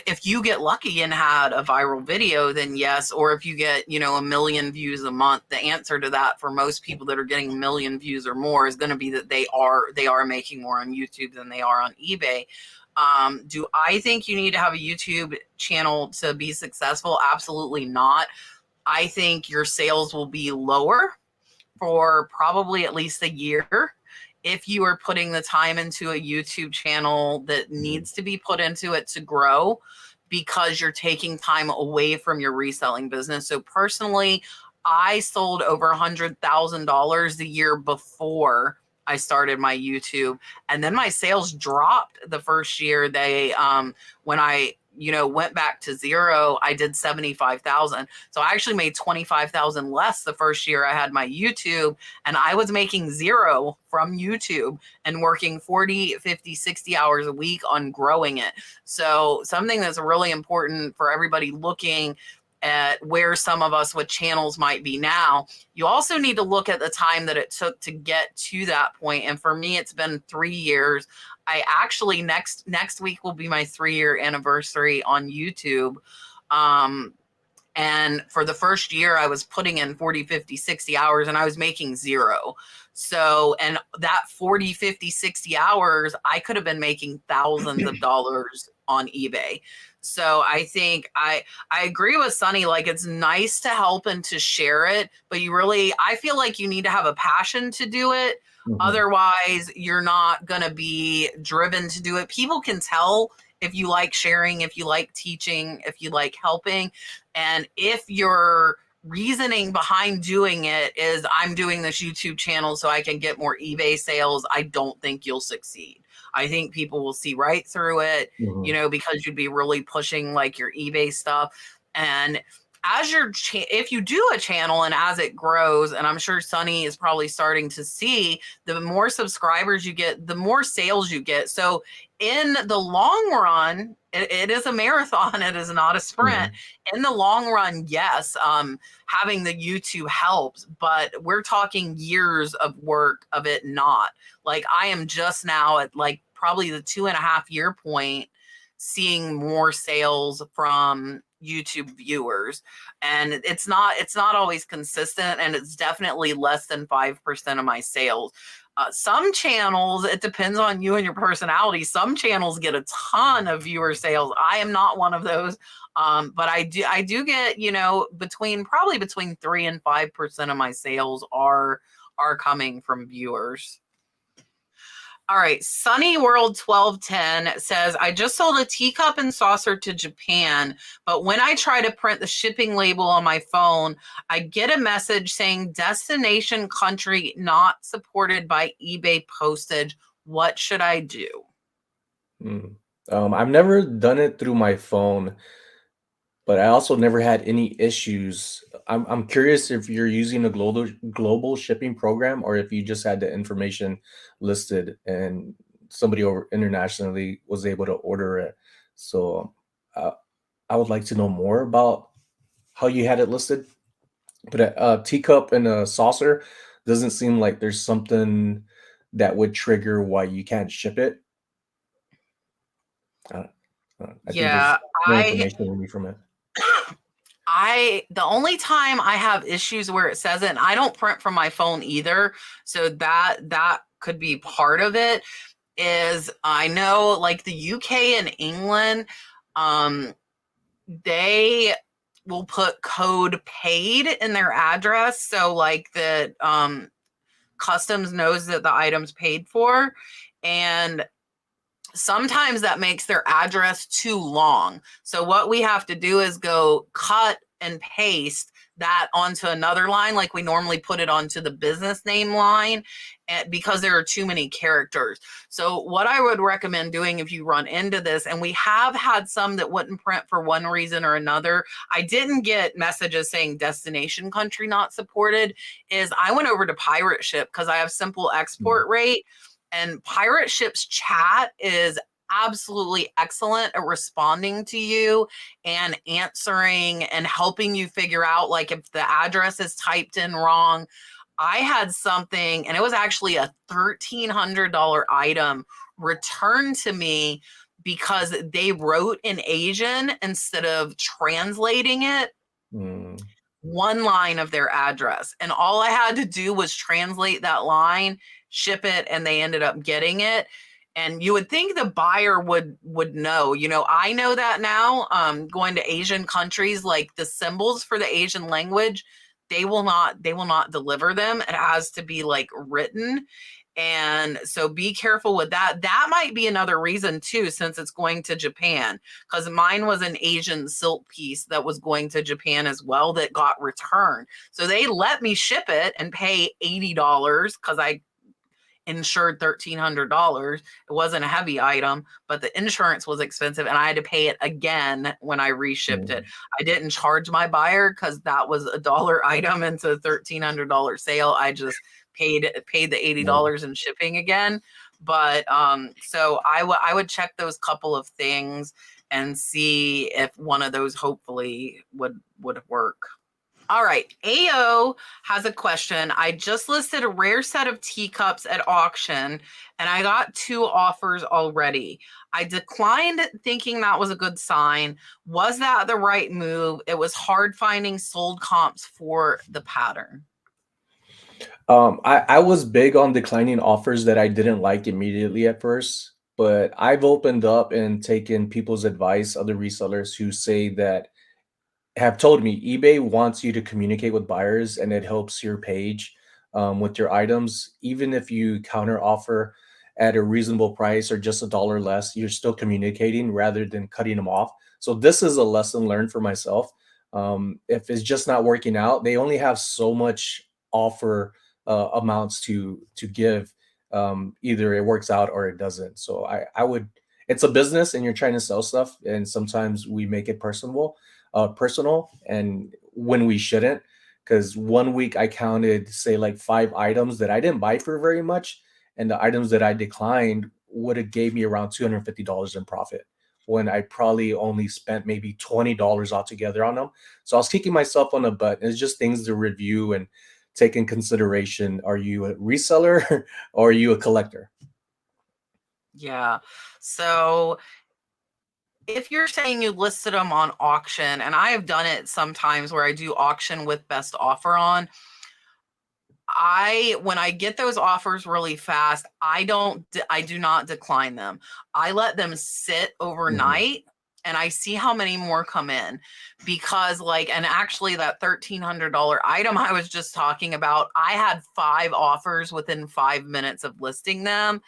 if you get lucky and had a viral video, then yes. Or if you get, 1 million views a month, the answer to that for most people that are getting 1 million views or more is going to be that they are making more on YouTube than they are on eBay. Do I think you need to have a YouTube channel to be successful? Absolutely not. I think your sales will be lower for probably at least a year if you are putting the time into a YouTube channel that needs to be put into it to grow, because you're taking time away from your reselling business. So personally, I sold over $100,000 the year before I started my YouTube, and then my sales dropped the first year. When I went back to zero, I did 75,000. So I actually made 25,000 less the first year I had my YouTube, and I was making zero from YouTube and working 40, 50, 60 hours a week on growing it. So something that's really important for everybody looking at where some of us with channels might be now, you also need to look at the time that it took to get to that point. And for me, it's been 3 years. I actually next week will be my 3-year anniversary on YouTube. And for the first year, I was putting in 40, 50, 60 hours and I was making zero. So, and that 40, 50, 60 hours, I could have been making thousands of dollars on eBay. So I think I agree with Sunny. Like, it's nice to help and to share it, but I feel like you need to have a passion to do it. Mhm. Otherwise, you're not going to be driven to do it. People can tell if you like sharing, if you like teaching, if you like helping. And if your reasoning behind doing it is, I'm doing this YouTube channel so I can get more eBay sales, I don't think you'll succeed. I think people will see right through it, Mhm. because you'd be really pushing like your eBay stuff. And as if you do a channel and as it grows, and I'm sure Sunny is probably starting to see, the more subscribers you get, the more sales you get. So in the long run, it is a marathon. It is not a sprint. Mhm. In the long run, yes, having the YouTube helps, but we're talking years of work of it not. Like, I am just now at like probably the 2.5 year point seeing more sales from YouTube viewers. And it's not always consistent, and it's definitely less than 5% of my sales. Some channels, it depends on you and your personality. Some channels get a ton of viewer sales. I am not one of those. But I do get, between 3 and 5% of my sales are coming from viewers. All right. Sunny World 1210 says, I just sold a teacup and saucer to Japan, but when I try to print the shipping label on my phone, I get a message saying destination country not supported by eBay postage. What should I do? Mm. I've never done it through my phone, but I also never had any issues. I'm curious if you're using a global shipping program, or if you just had the information listed and somebody over internationally was able to order it. So I would like to know more about how you had it listed. But a teacup and a saucer doesn't seem like there's something that would trigger why you can't ship it. Uh, I think there's Yeah, more I information we need from it. the only time I have issues where it says it, and I don't print from my phone either, so that could be part of it, is I know like the UK and England, um, they will put code paid in their address. So like that customs knows that the item's paid for. And sometimes that makes their address too long. So what we have to do is go cut and paste that onto another line, like we normally put it onto the business name line, because there are too many characters. So what I would recommend doing if you run into this, and we have had some that wouldn't print for one reason or another, I didn't get messages saying destination country not supported, is I went over to Pirate Ship because I have simple export rate. And Pirate Ship's chat is absolutely excellent at responding to you and answering and helping you figure out like if the address is typed in wrong. I had something, and it was actually a $1,300 item returned to me because they wrote in Asian instead of translating it. One line of their address, and all I had to do was translate that line, ship it, and they ended up getting it. And you would think the buyer would know. I know that now, going to Asian countries, like the symbols for the Asian language, they will not deliver them. It has to be like written. And so be careful with that. That might be another reason too, since it's going to Japan, because mine was an Asian silk piece that was going to Japan as well that got returned. So they let me ship it and pay $80 because I insured $1,300. It wasn't a heavy item, but the insurance was expensive and I had to pay it again when I reshipped it. I didn't charge my buyer because that was a dollar item into a $1,300 sale. I just paid the $80 in shipping again. But so I would check those couple of things and see if one of those hopefully would work. All right. AO has a question. I just listed a rare set of teacups at auction and I got 2 offers already. I declined thinking that was a good sign. Was that the right move? It was hard finding sold comps for the pattern. I was big on declining offers that I didn't like immediately at first, but I've opened up and taken people's advice, other resellers who say that have told me eBay wants you to communicate with buyers and it helps your page with your items. Even if you counter offer at a reasonable price or just $1 less, you're still communicating rather than cutting them off. So this is a lesson learned for myself. If it's just not working out, they only have so much offer amounts to give. Either it works out or it doesn't. So I would. It's a business, and you're trying to sell stuff, and sometimes we make it personal, and when we shouldn't. Because one week I counted, say, like 5 items that I didn't buy for very much, and the items that I declined would have gave me around $250 in profit when I probably only spent maybe $20 altogether on them. So I was kicking myself on the butt. It's just things to review and take in consideration. Are you a reseller or are you a collector? Yeah. So if you're saying you listed them on auction, and I have done it sometimes where I do auction with best offer on, when I get those offers really fast, I do not decline them. I let them sit overnight and I see how many more come in, because and actually that $1,300 item I was just talking about, I had 5 offers within 5 minutes of listing them,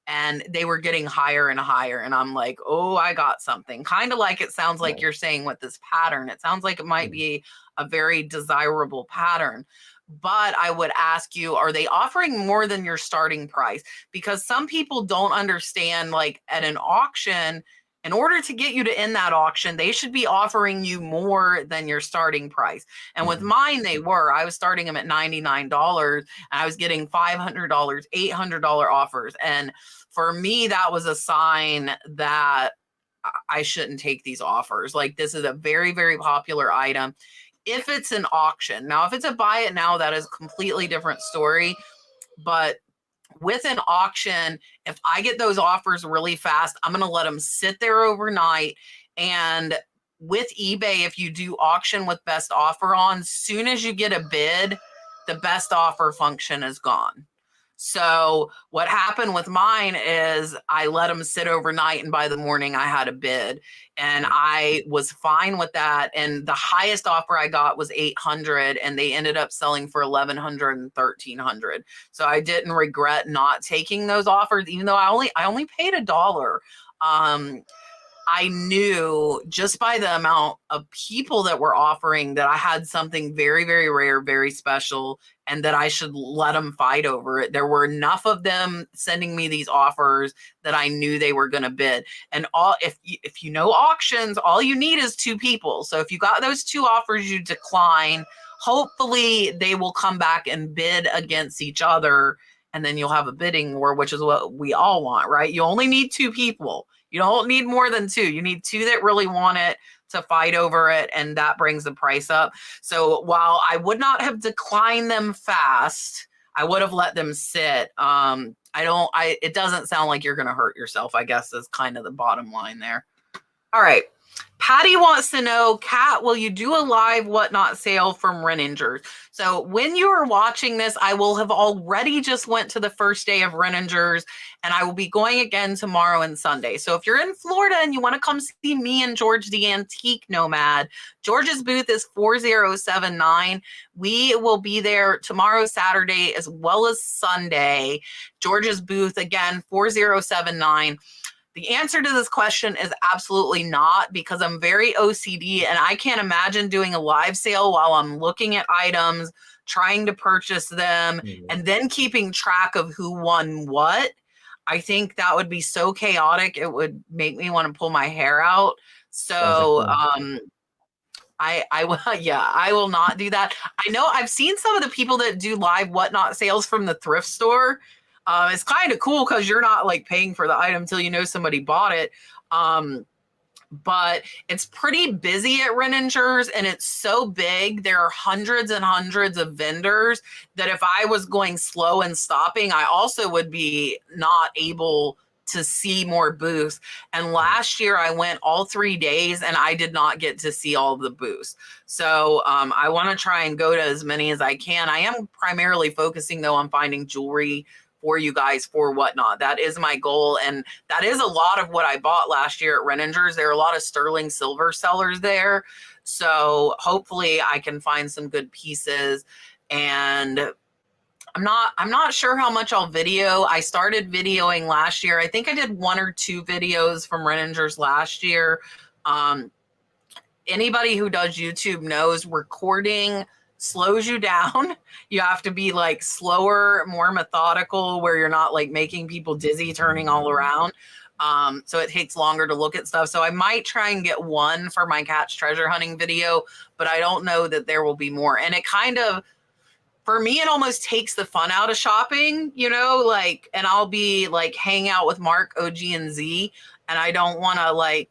and they were getting higher and higher. And I'm like, oh, I got something. Kind of like it sounds like you're saying with this pattern. It sounds like it might be a very desirable pattern. But I would ask you, are they offering more than your starting price? Because some people don't understand, like at an auction, in order to get you to end that auction, they should be offering you more than your starting price. And with mine, they were. I was starting them at $99 and I was getting $500, $800 offers. And for me, that was a sign that I shouldn't take these offers. Like, this is a very, very popular item. If it's an auction. Now, if it's a buy it now, that is a completely different story. But with an auction, if I get those offers really fast, I'm going to let them sit there overnight. And with eBay, if you do auction with best offer on, soon as you get a bid, the best offer function is gone. So what happened with mine is I let them sit overnight, and by the morning I had a bid, and I was fine with that. And the highest offer I got was 800, and they ended up selling for 1100 and 1300. So I didn't regret not taking those offers, even though I only paid $1. I knew just by the amount of people that were offering that I had something very, very rare, very special, and that I should let them fight over it. There were enough of them sending me these offers that I knew they were going to bid. And if you know auctions, all you need is 2 people. So if you got those 2 offers you decline, hopefully they will come back and bid against each other, and then you'll have a bidding war, which is what we all want, right? You only need 2 people. You don't need more than 2. You need 2 that really want it to fight over it, and that brings the price up. So while I would not have declined them fast, I would have let them sit. It doesn't sound like you're going to hurt yourself, I guess, is kind of the bottom line there. All right. Patty wants to know, Kat, will you do a live whatnot sale from Renninger's? So when you are watching this, I will have already just went to the first day of Renninger's, and I will be going again tomorrow and Sunday. So if you're in Florida and you want to come see me and George the Antique Nomad, George's booth is 4079. We will be there tomorrow, Saturday, as well as Sunday. George's booth, again, 4079. The answer to this question is absolutely not, because I'm very OCD and I can't imagine doing a live sale while I'm looking at items, trying to purchase them, and then keeping track of who won what. I think that would be so chaotic. It would make me want to pull my hair out. So, I will not do that. I know I've seen some of the people that do live whatnot sales from the thrift store. It's kind of cool because you're not like paying for the item until you know somebody bought it. But it's pretty busy at Renninger's, and it's so big. There are hundreds and hundreds of vendors that if I was going slow and stopping, I also would be not able to see more booths. And last year I went all 3 days and I did not get to see all of the booths. So I want to try and go to as many as I can. I am primarily focusing though on finding jewelry for you guys for whatnot. That is my goal. And that is a lot of what I bought last year at Renninger's. There are a lot of sterling silver sellers there. So hopefully I can find some good pieces. And I'm not sure how much I'll video. I started videoing last year. I think I did 1 or 2 videos from Renninger's last year. Anybody who does YouTube knows recording slows you down. You have to be like slower, more methodical, where you're not like making people dizzy, turning all around. So it takes longer to look at stuff. So I might try and get 1 for my catch treasure hunting video, but I don't know that there will be more. And it kind of, for me, it almost takes the fun out of shopping, you know, like, and I'll be like hang out with Mark, OG, and Z, and I don't want to like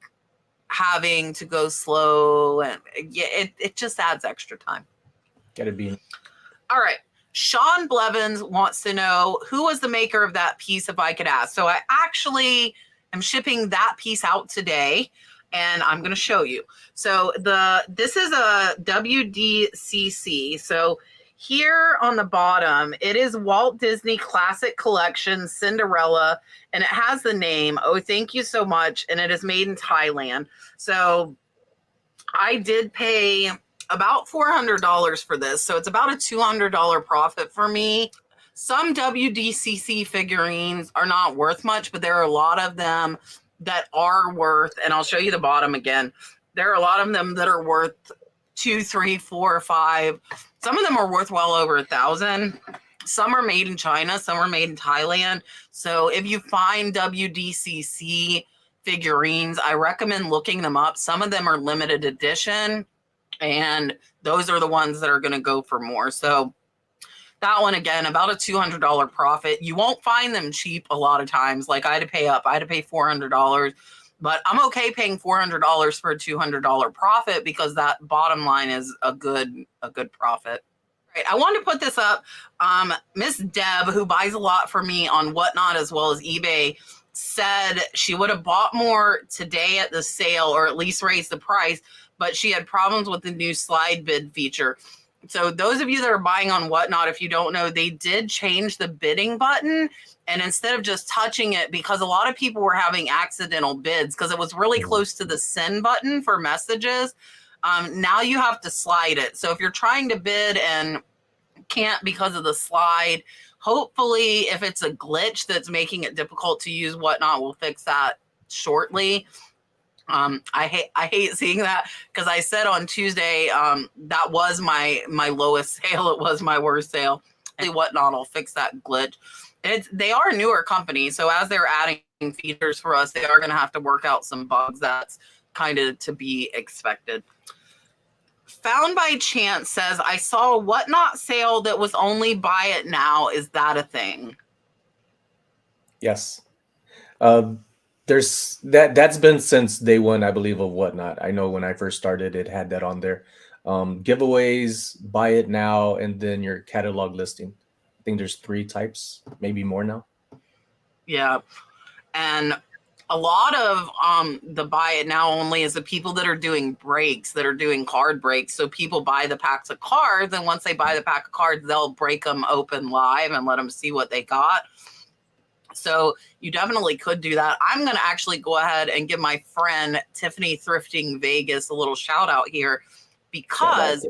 having to go slow, and yeah, it just adds extra time. Gotta be. All right. Sean Blevins wants to know, who was the maker of that piece, if I could ask. So I actually am shipping that piece out today, and I'm going to show you. So this is a WDCC. So here on the bottom, it is Walt Disney Classic Collection Cinderella, and it has the name, oh, thank you so much, and it is made in Thailand. So I did pay about $400 for this, so it's about a $200 profit for me. Some WDCC figurines are not worth much, but there are a lot of them that are worth, and I'll show you the bottom again. There are a lot of them that are worth 2, 3, 4, 5. Some of them are worth well over 1,000. Some are made in China, some are made in Thailand. So if you find WDCC figurines, I recommend looking them up. Some of them are limited edition, and those are the ones that are going to go for more. So that one, again, about a $200 profit. You won't find them cheap a lot of times. Like I had to pay up. I had to pay $400. But I'm okay paying $400 for a $200 profit because that bottom line is a good profit. Right, I wanted to put this up. Miss Deb, who buys a lot for me on Whatnot as well as eBay, said she would have bought more today at the sale, or at least raised the price, but she had problems with the new slide bid feature. So those of you that are buying on Whatnot, if you don't know, they did change the bidding button. And instead of just touching it, because a lot of people were having accidental bids because it was really close to the send button for messages, now you have to slide it. So if you're trying to bid and can't because of the slide, hopefully if it's a glitch that's making it difficult to use Whatnot, we'll fix that shortly. I hate seeing that because I said on Tuesday that was my lowest sale. It was my worst sale. Whatnot will fix that glitch. They are a newer company, so as they're adding features for us, they are going to have to work out some bugs. That's kind of to be expected. Found by Chance says, I saw a Whatnot sale that was only buy it now. Is that a thing? Yes. There's that's been since day one, I believe, of Whatnot. I know when I first started, it had that on there. Giveaways, buy it now, and then your catalog listing. I think there's 3 types, maybe more now. Yeah. And a lot of the buy it now only is the people that are doing breaks, that are doing card breaks. So people buy the packs of cards, and once they buy the pack of cards, they'll break them open live and let them see what they got. So you definitely could do that. I'm going to actually go ahead and give my friend Tiffany Thrifting Vegas a little shout out here, because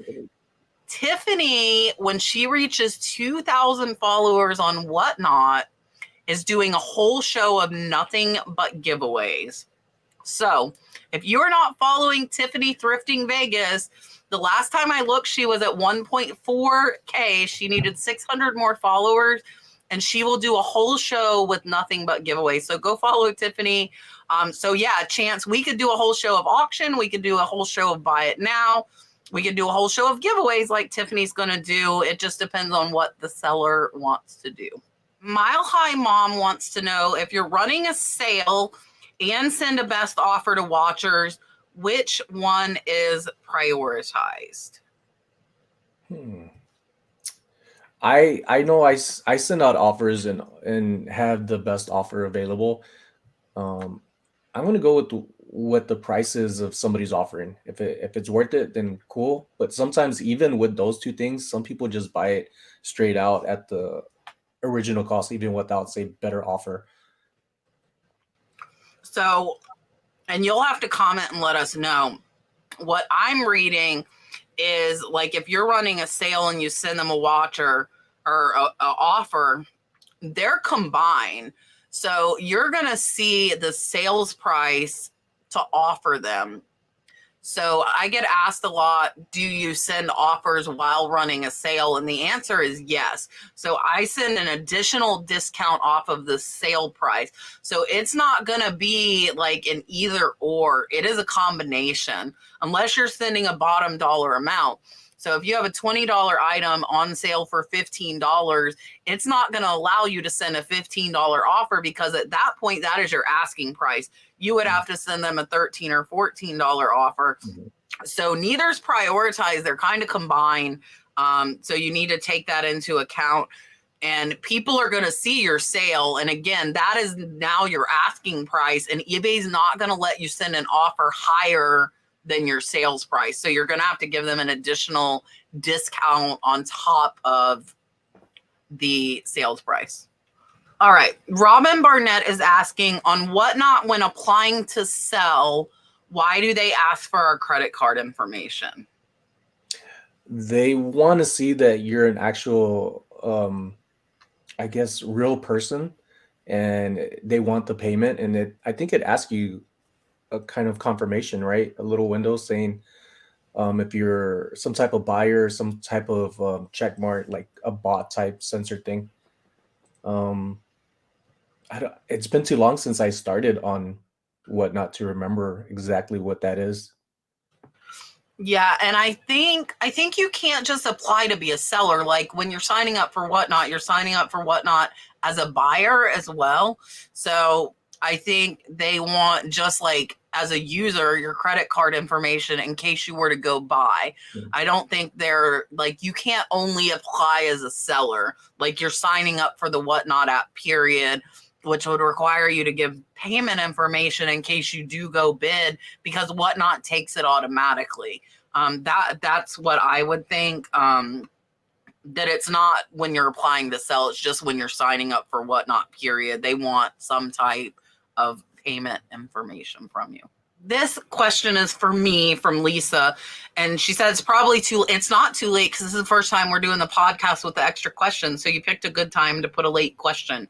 Tiffany, when she reaches 2,000 followers on Whatnot, is doing a whole show of nothing but giveaways. So if you're not following Tiffany Thrifting Vegas, the last time I looked, she was at 1.4K. She needed 600 more followers, and she will do a whole show with nothing but giveaways. So go follow Tiffany. So yeah, Chance, we could do a whole show of auction. We could do a whole show of buy it now. We could do a whole show of giveaways like Tiffany's going to do. It just depends on what the seller wants to do. Mile High Mom wants to know, if you're running a sale and send a best offer to watchers, which one is prioritized? I know I send out offers and have the best offer available. I'm going to go with what the prices of somebody's offering. If it's worth it, then cool. But sometimes even with those 2 things, some people just buy it straight out at the original cost, even without, say, better offer. So, and you'll have to comment and let us know. What I'm reading is, like, if you're running a sale and you send them a watcher or a offer, they're combined. So you're going to see the sales price to offer them. So I get asked a lot, do you send offers while running a sale? And the answer is yes. So I send an additional discount off of the sale price. So it's not going to be like an either or. It is a combination, unless you're sending a bottom dollar amount. So if you have a $20 item on sale for $15, it's not going to allow you to send a $15 offer, because at that point, that is your asking price. You would have to send them a $13 or $14 offer. So neither's prioritized. They're kind of combined. So you need to take that into account. And people are going to see your sale. And again, that is now your asking price. And eBay's not going to let you send an offer higher than your sales price. So you're going to have to give them an additional discount on top of the sales price. All right. Robin Barnett is asking, on Whatnot, when applying to sell, why do they ask for our credit card information? They want to see that you're an actual, I guess, real person, and they want the payment. And I think it asks you a kind of confirmation, right? A little window saying if you're some type of buyer, some type of check mark, like a bot type sensor thing. It's been too long since I started on Whatnot to remember exactly what that is. Yeah, and I think you can't just apply to be a seller. Like, when you're signing up for Whatnot, you're signing up for Whatnot as a buyer as well. So I think they want, just like as a user, your credit card information in case you were to go buy. I don't think they're like, you can't only apply as a seller. Like you're signing up for the Whatnot app, period, which would require you to give payment information in case you do go bid, because Whatnot takes it automatically. That's what I would think. That it's not when you're applying to sell, it's just when you're signing up for Whatnot, period. They want some type of payment information from you. This question is for me from Lisa, and she said it's not too late because this is the first time we're doing the podcast with the extra questions, so you picked a good time to put a late question.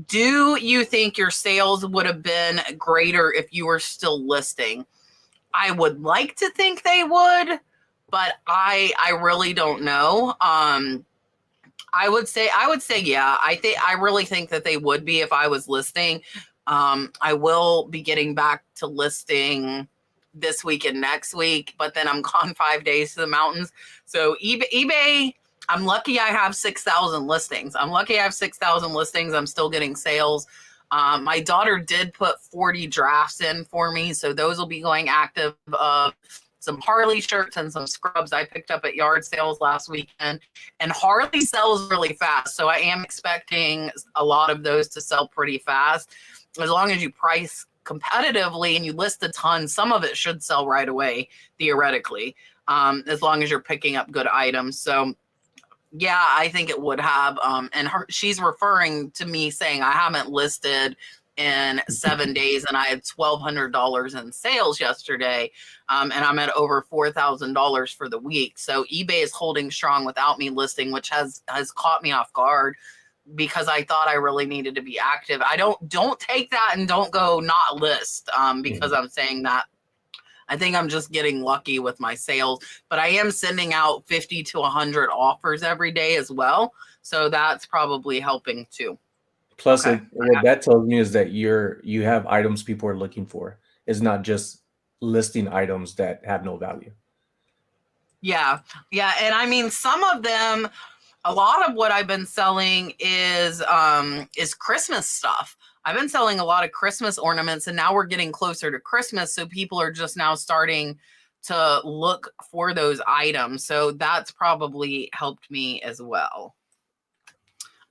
Do you think your sales would have been greater if you were still listing? I would like to think they would, but I really don't know. I would say yeah. I really think that they would be if I was listing. I will be getting back to listing this week and next week, but then I'm gone 5 days to the mountains. So eBay, I'm lucky I have 6,000 listings. I'm still getting sales. My daughter did put 40 drafts in for me, so those will be going active. Some Harley shirts and some scrubs I picked up at yard sales last weekend. And Harley sells really fast, so I am expecting a lot of those to sell pretty fast. As long as you price competitively and you list a ton, some of it should sell right away, theoretically, as long as you're picking up good items. So yeah, I think it would have. She's referring to me saying I haven't listed in 7 days, and I had $1,200 in sales yesterday, and I'm at over $4,000 for the week. So eBay is holding strong without me listing, which has caught me off guard, because I thought I really needed to be active. I don't take that and don't go not list, because I'm saying that. I think I'm just getting lucky with my sales, but I am sending out 50 to 100 offers every day as well. So that's probably helping too. Plus, what that tells me is that you have items people are looking for. It's not just listing items that have no value. Yeah. And I mean, some of them, a lot of what I've been selling is Christmas stuff. I've been selling a lot of Christmas ornaments, and now we're getting closer to Christmas, so people are just now starting to look for those items. So that's probably helped me as well.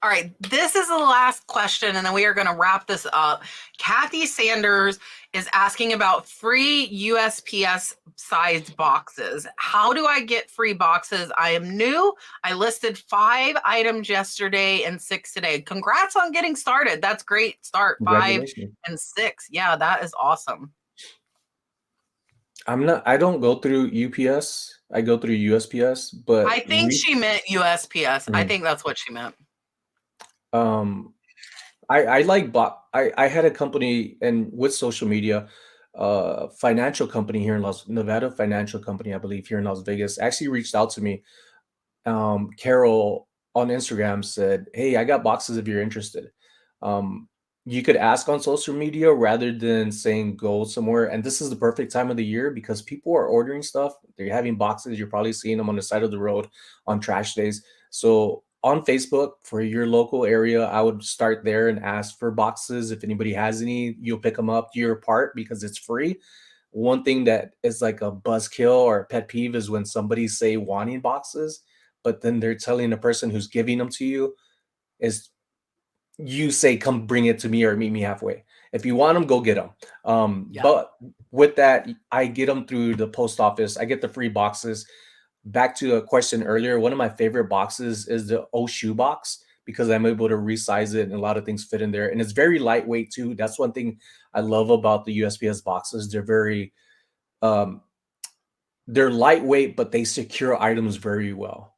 All right, this is the last question, and then we are going to wrap this up. Kathy Sanders is asking about free USPS sized boxes. How do I get free boxes? I am new. I listed 5 items yesterday and 6 today. Congrats on getting started. That's great start. 5 and 6. Yeah, that is awesome. I don't go through UPS. I go through USPS, but I think she meant USPS. I think that's what she meant. I had a company, and with social media, financial company here in Nevada financial company, I believe, here in Las Vegas, actually reached out to me. Carol on Instagram said, "Hey, I got boxes if you're interested." You could ask on social media rather than saying go somewhere. And this is the perfect time of the year because people are ordering stuff. They're having boxes. You're probably seeing them on the side of the road on trash days. So on Facebook for your local area, I would start there and ask for boxes. If anybody has any, you'll pick them up, do your part because it's free. One thing that is like a buzzkill or a pet peeve is when somebody say wanting boxes, but then they're telling the person who's giving them to you is you say, come bring it to me or meet me halfway. If you want them, go get them. But with that, I get them through the post office. I get the free boxes. Back to a question earlier, one of my favorite boxes is the O shoe box because I'm able to resize it and a lot of things fit in there. And it's very lightweight too. That's one thing I love about the USPS boxes. They're very, they're lightweight, but they secure items very well.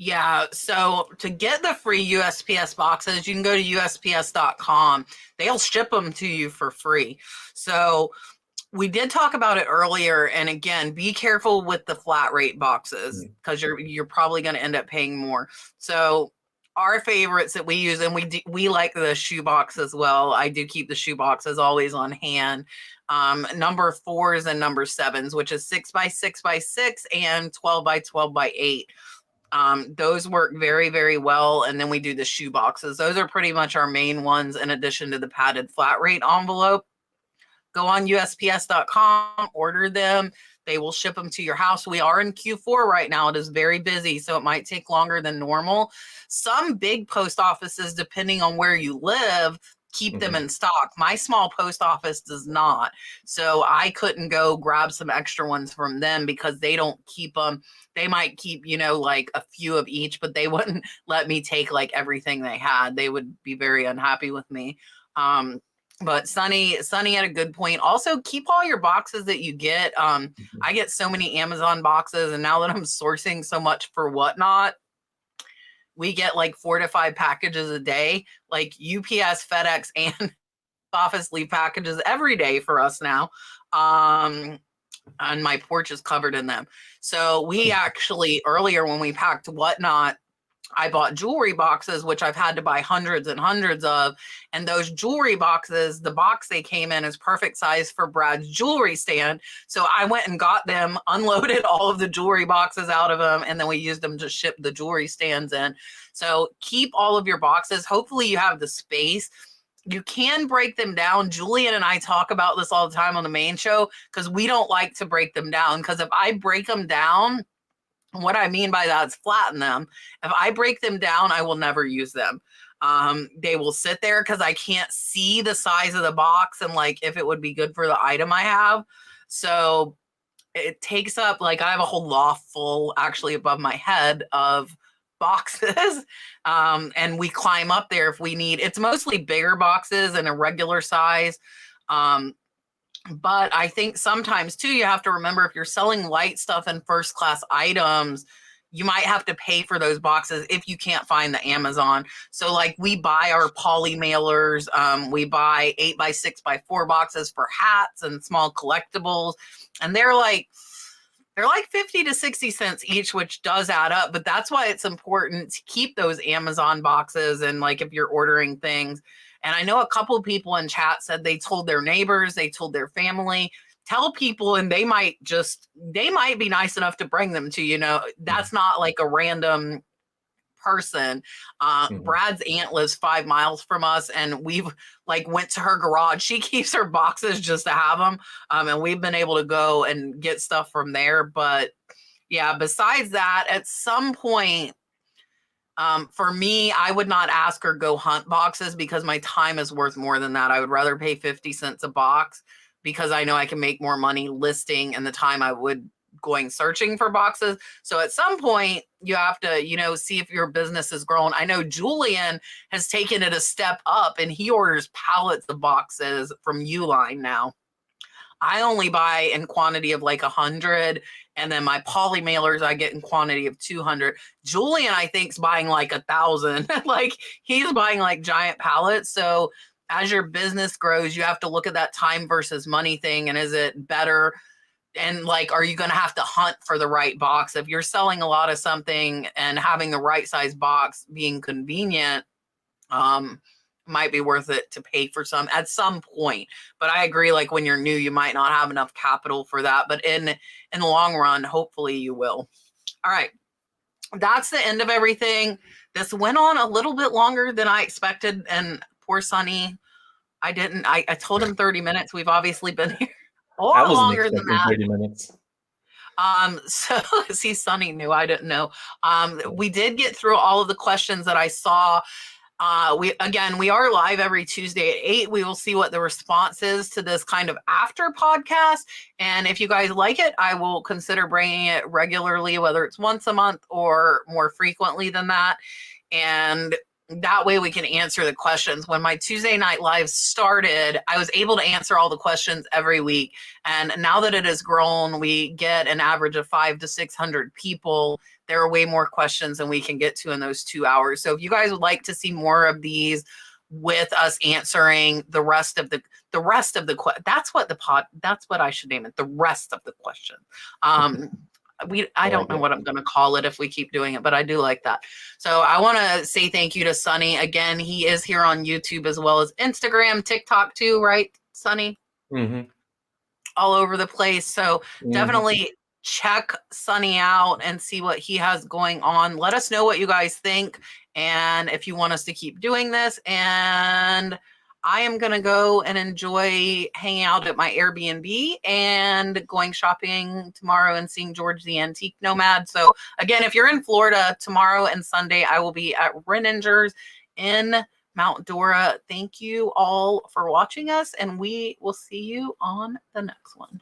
Yeah, so to get the free USPS boxes, you can go to USPS.com. They'll ship them to you for free. So we did talk about it earlier, and again, be careful with the flat rate boxes because you're probably going to end up paying more. So our favorites that we use, and we like the shoe box as well. I do keep the shoe boxes always on hand. Number 4s and number 7s, which is 6x6x6 and 12x12x8. Those work very, very well. And then we do the shoe boxes. Those are pretty much our main ones in addition to the padded flat rate envelope. Go on USPS.com, order them. They will ship them to your house. We are in Q4 right now. It is very busy, so it might take longer than normal. Some big post offices, depending on where you live, keep them in stock. My small post office does not. So I couldn't go grab some extra ones from them because they don't keep them. They might keep, like a few of each, but they wouldn't let me take like everything they had. They would be very unhappy with me. But Sunny had a good point. Also, keep all your boxes that you get. I get so many Amazon boxes, and now that I'm sourcing so much for Whatnot, we get like 4 to 5 packages a day. Like UPS, FedEx, and office leave packages every day for us now. And my porch is covered in them. So we actually, earlier when we packed Whatnot, I bought jewelry boxes, which I've had to buy hundreds and hundreds of. And those jewelry boxes, the box they came in is perfect size for Brad's jewelry stand. So I went and got them, unloaded all of the jewelry boxes out of them, and then we used them to ship the jewelry stands in. So keep all of your boxes. Hopefully you have the space. You can break them down. Julian and I talk about this all the time on the main show because we don't like to break them down. Because if I break them down, what I mean by that is flatten them. If I break them down, I will never use them. They will sit there because I can't see the size of the box and like if it would be good for the item I have. So it takes up, like I have a whole loft full actually above my head of boxes. And we climb up there if we need. It's mostly bigger boxes and a regular size. But I think sometimes too, you have to remember if you're selling light stuff and first class items, you might have to pay for those boxes if you can't find the Amazon. So like we buy our poly mailers, we buy 8x6x4 boxes for hats and small collectibles. And they're like 50 to 60 cents each, which does add up. But that's why it's important to keep those Amazon boxes. And like if you're ordering things, and I know a couple of people in chat said they told their neighbors, they told their family, tell people, and they might be nice enough to bring them to you. That's not like a random person. Brad's aunt lives 5 miles from us, and we've like went to her garage. She keeps her boxes just to have them. And we've been able to go and get stuff from there. But yeah, besides that, at some point, for me, I would not ask or go hunt boxes because my time is worth more than that. I would rather pay 50 cents a box because I know I can make more money listing and the time I would going searching for boxes. So at some point you have to, see if your business is growing. I know Julian has taken it a step up and he orders pallets of boxes from Uline now. I only buy in quantity of like 100, and then my poly mailers I get in quantity of 200. Julian, I think, is buying like 1,000. Like he's buying like giant pallets. So as your business grows, you have to look at that time versus money thing. And is it better? And like, are you going to have to hunt for the right box? If you're selling a lot of something and having the right size box being convenient, might be worth it to pay for some at some point. But I agree, like when you're new, you might not have enough capital for that. But in the long run, hopefully you will. All right. That's the end of everything. This went on a little bit longer than I expected. And poor Sunny, I told him 30 minutes. We've obviously been here a lot longer than that. 30 minutes. So see, Sunny knew, I didn't know. We did get through all of the questions that I saw. We are live every Tuesday at 8. We will see what the response is to this kind of after podcast. And if you guys like it, I will consider bringing it regularly, whether it's once a month or more frequently than that. And that way we can answer the questions. When my Tuesday night live started, I was able to answer all the questions every week. And now that it has grown, we get an average of 500 to 600 people. There are way more questions than we can get to in those 2 hours. So if you guys would like to see more of these with us answering the rest of the that's what I should name it. The rest of the question. I don't know what I'm going to call it if we keep doing it, but I do like that. So I want to say thank you to Sunny. Again, he is here on YouTube as well as Instagram, TikTok too, right, Sunny? Mm-hmm. All over the place. So definitely check Sonny out and see what he has going on. Let us know what you guys think and if you want us to keep doing this. And I am going to go and enjoy hanging out at my Airbnb and going shopping tomorrow and seeing George the Antique Nomad. So again, if you're in Florida tomorrow and Sunday, I will be at Renninger's in Mount Dora. Thank you all for watching us, and we will see you on the next one.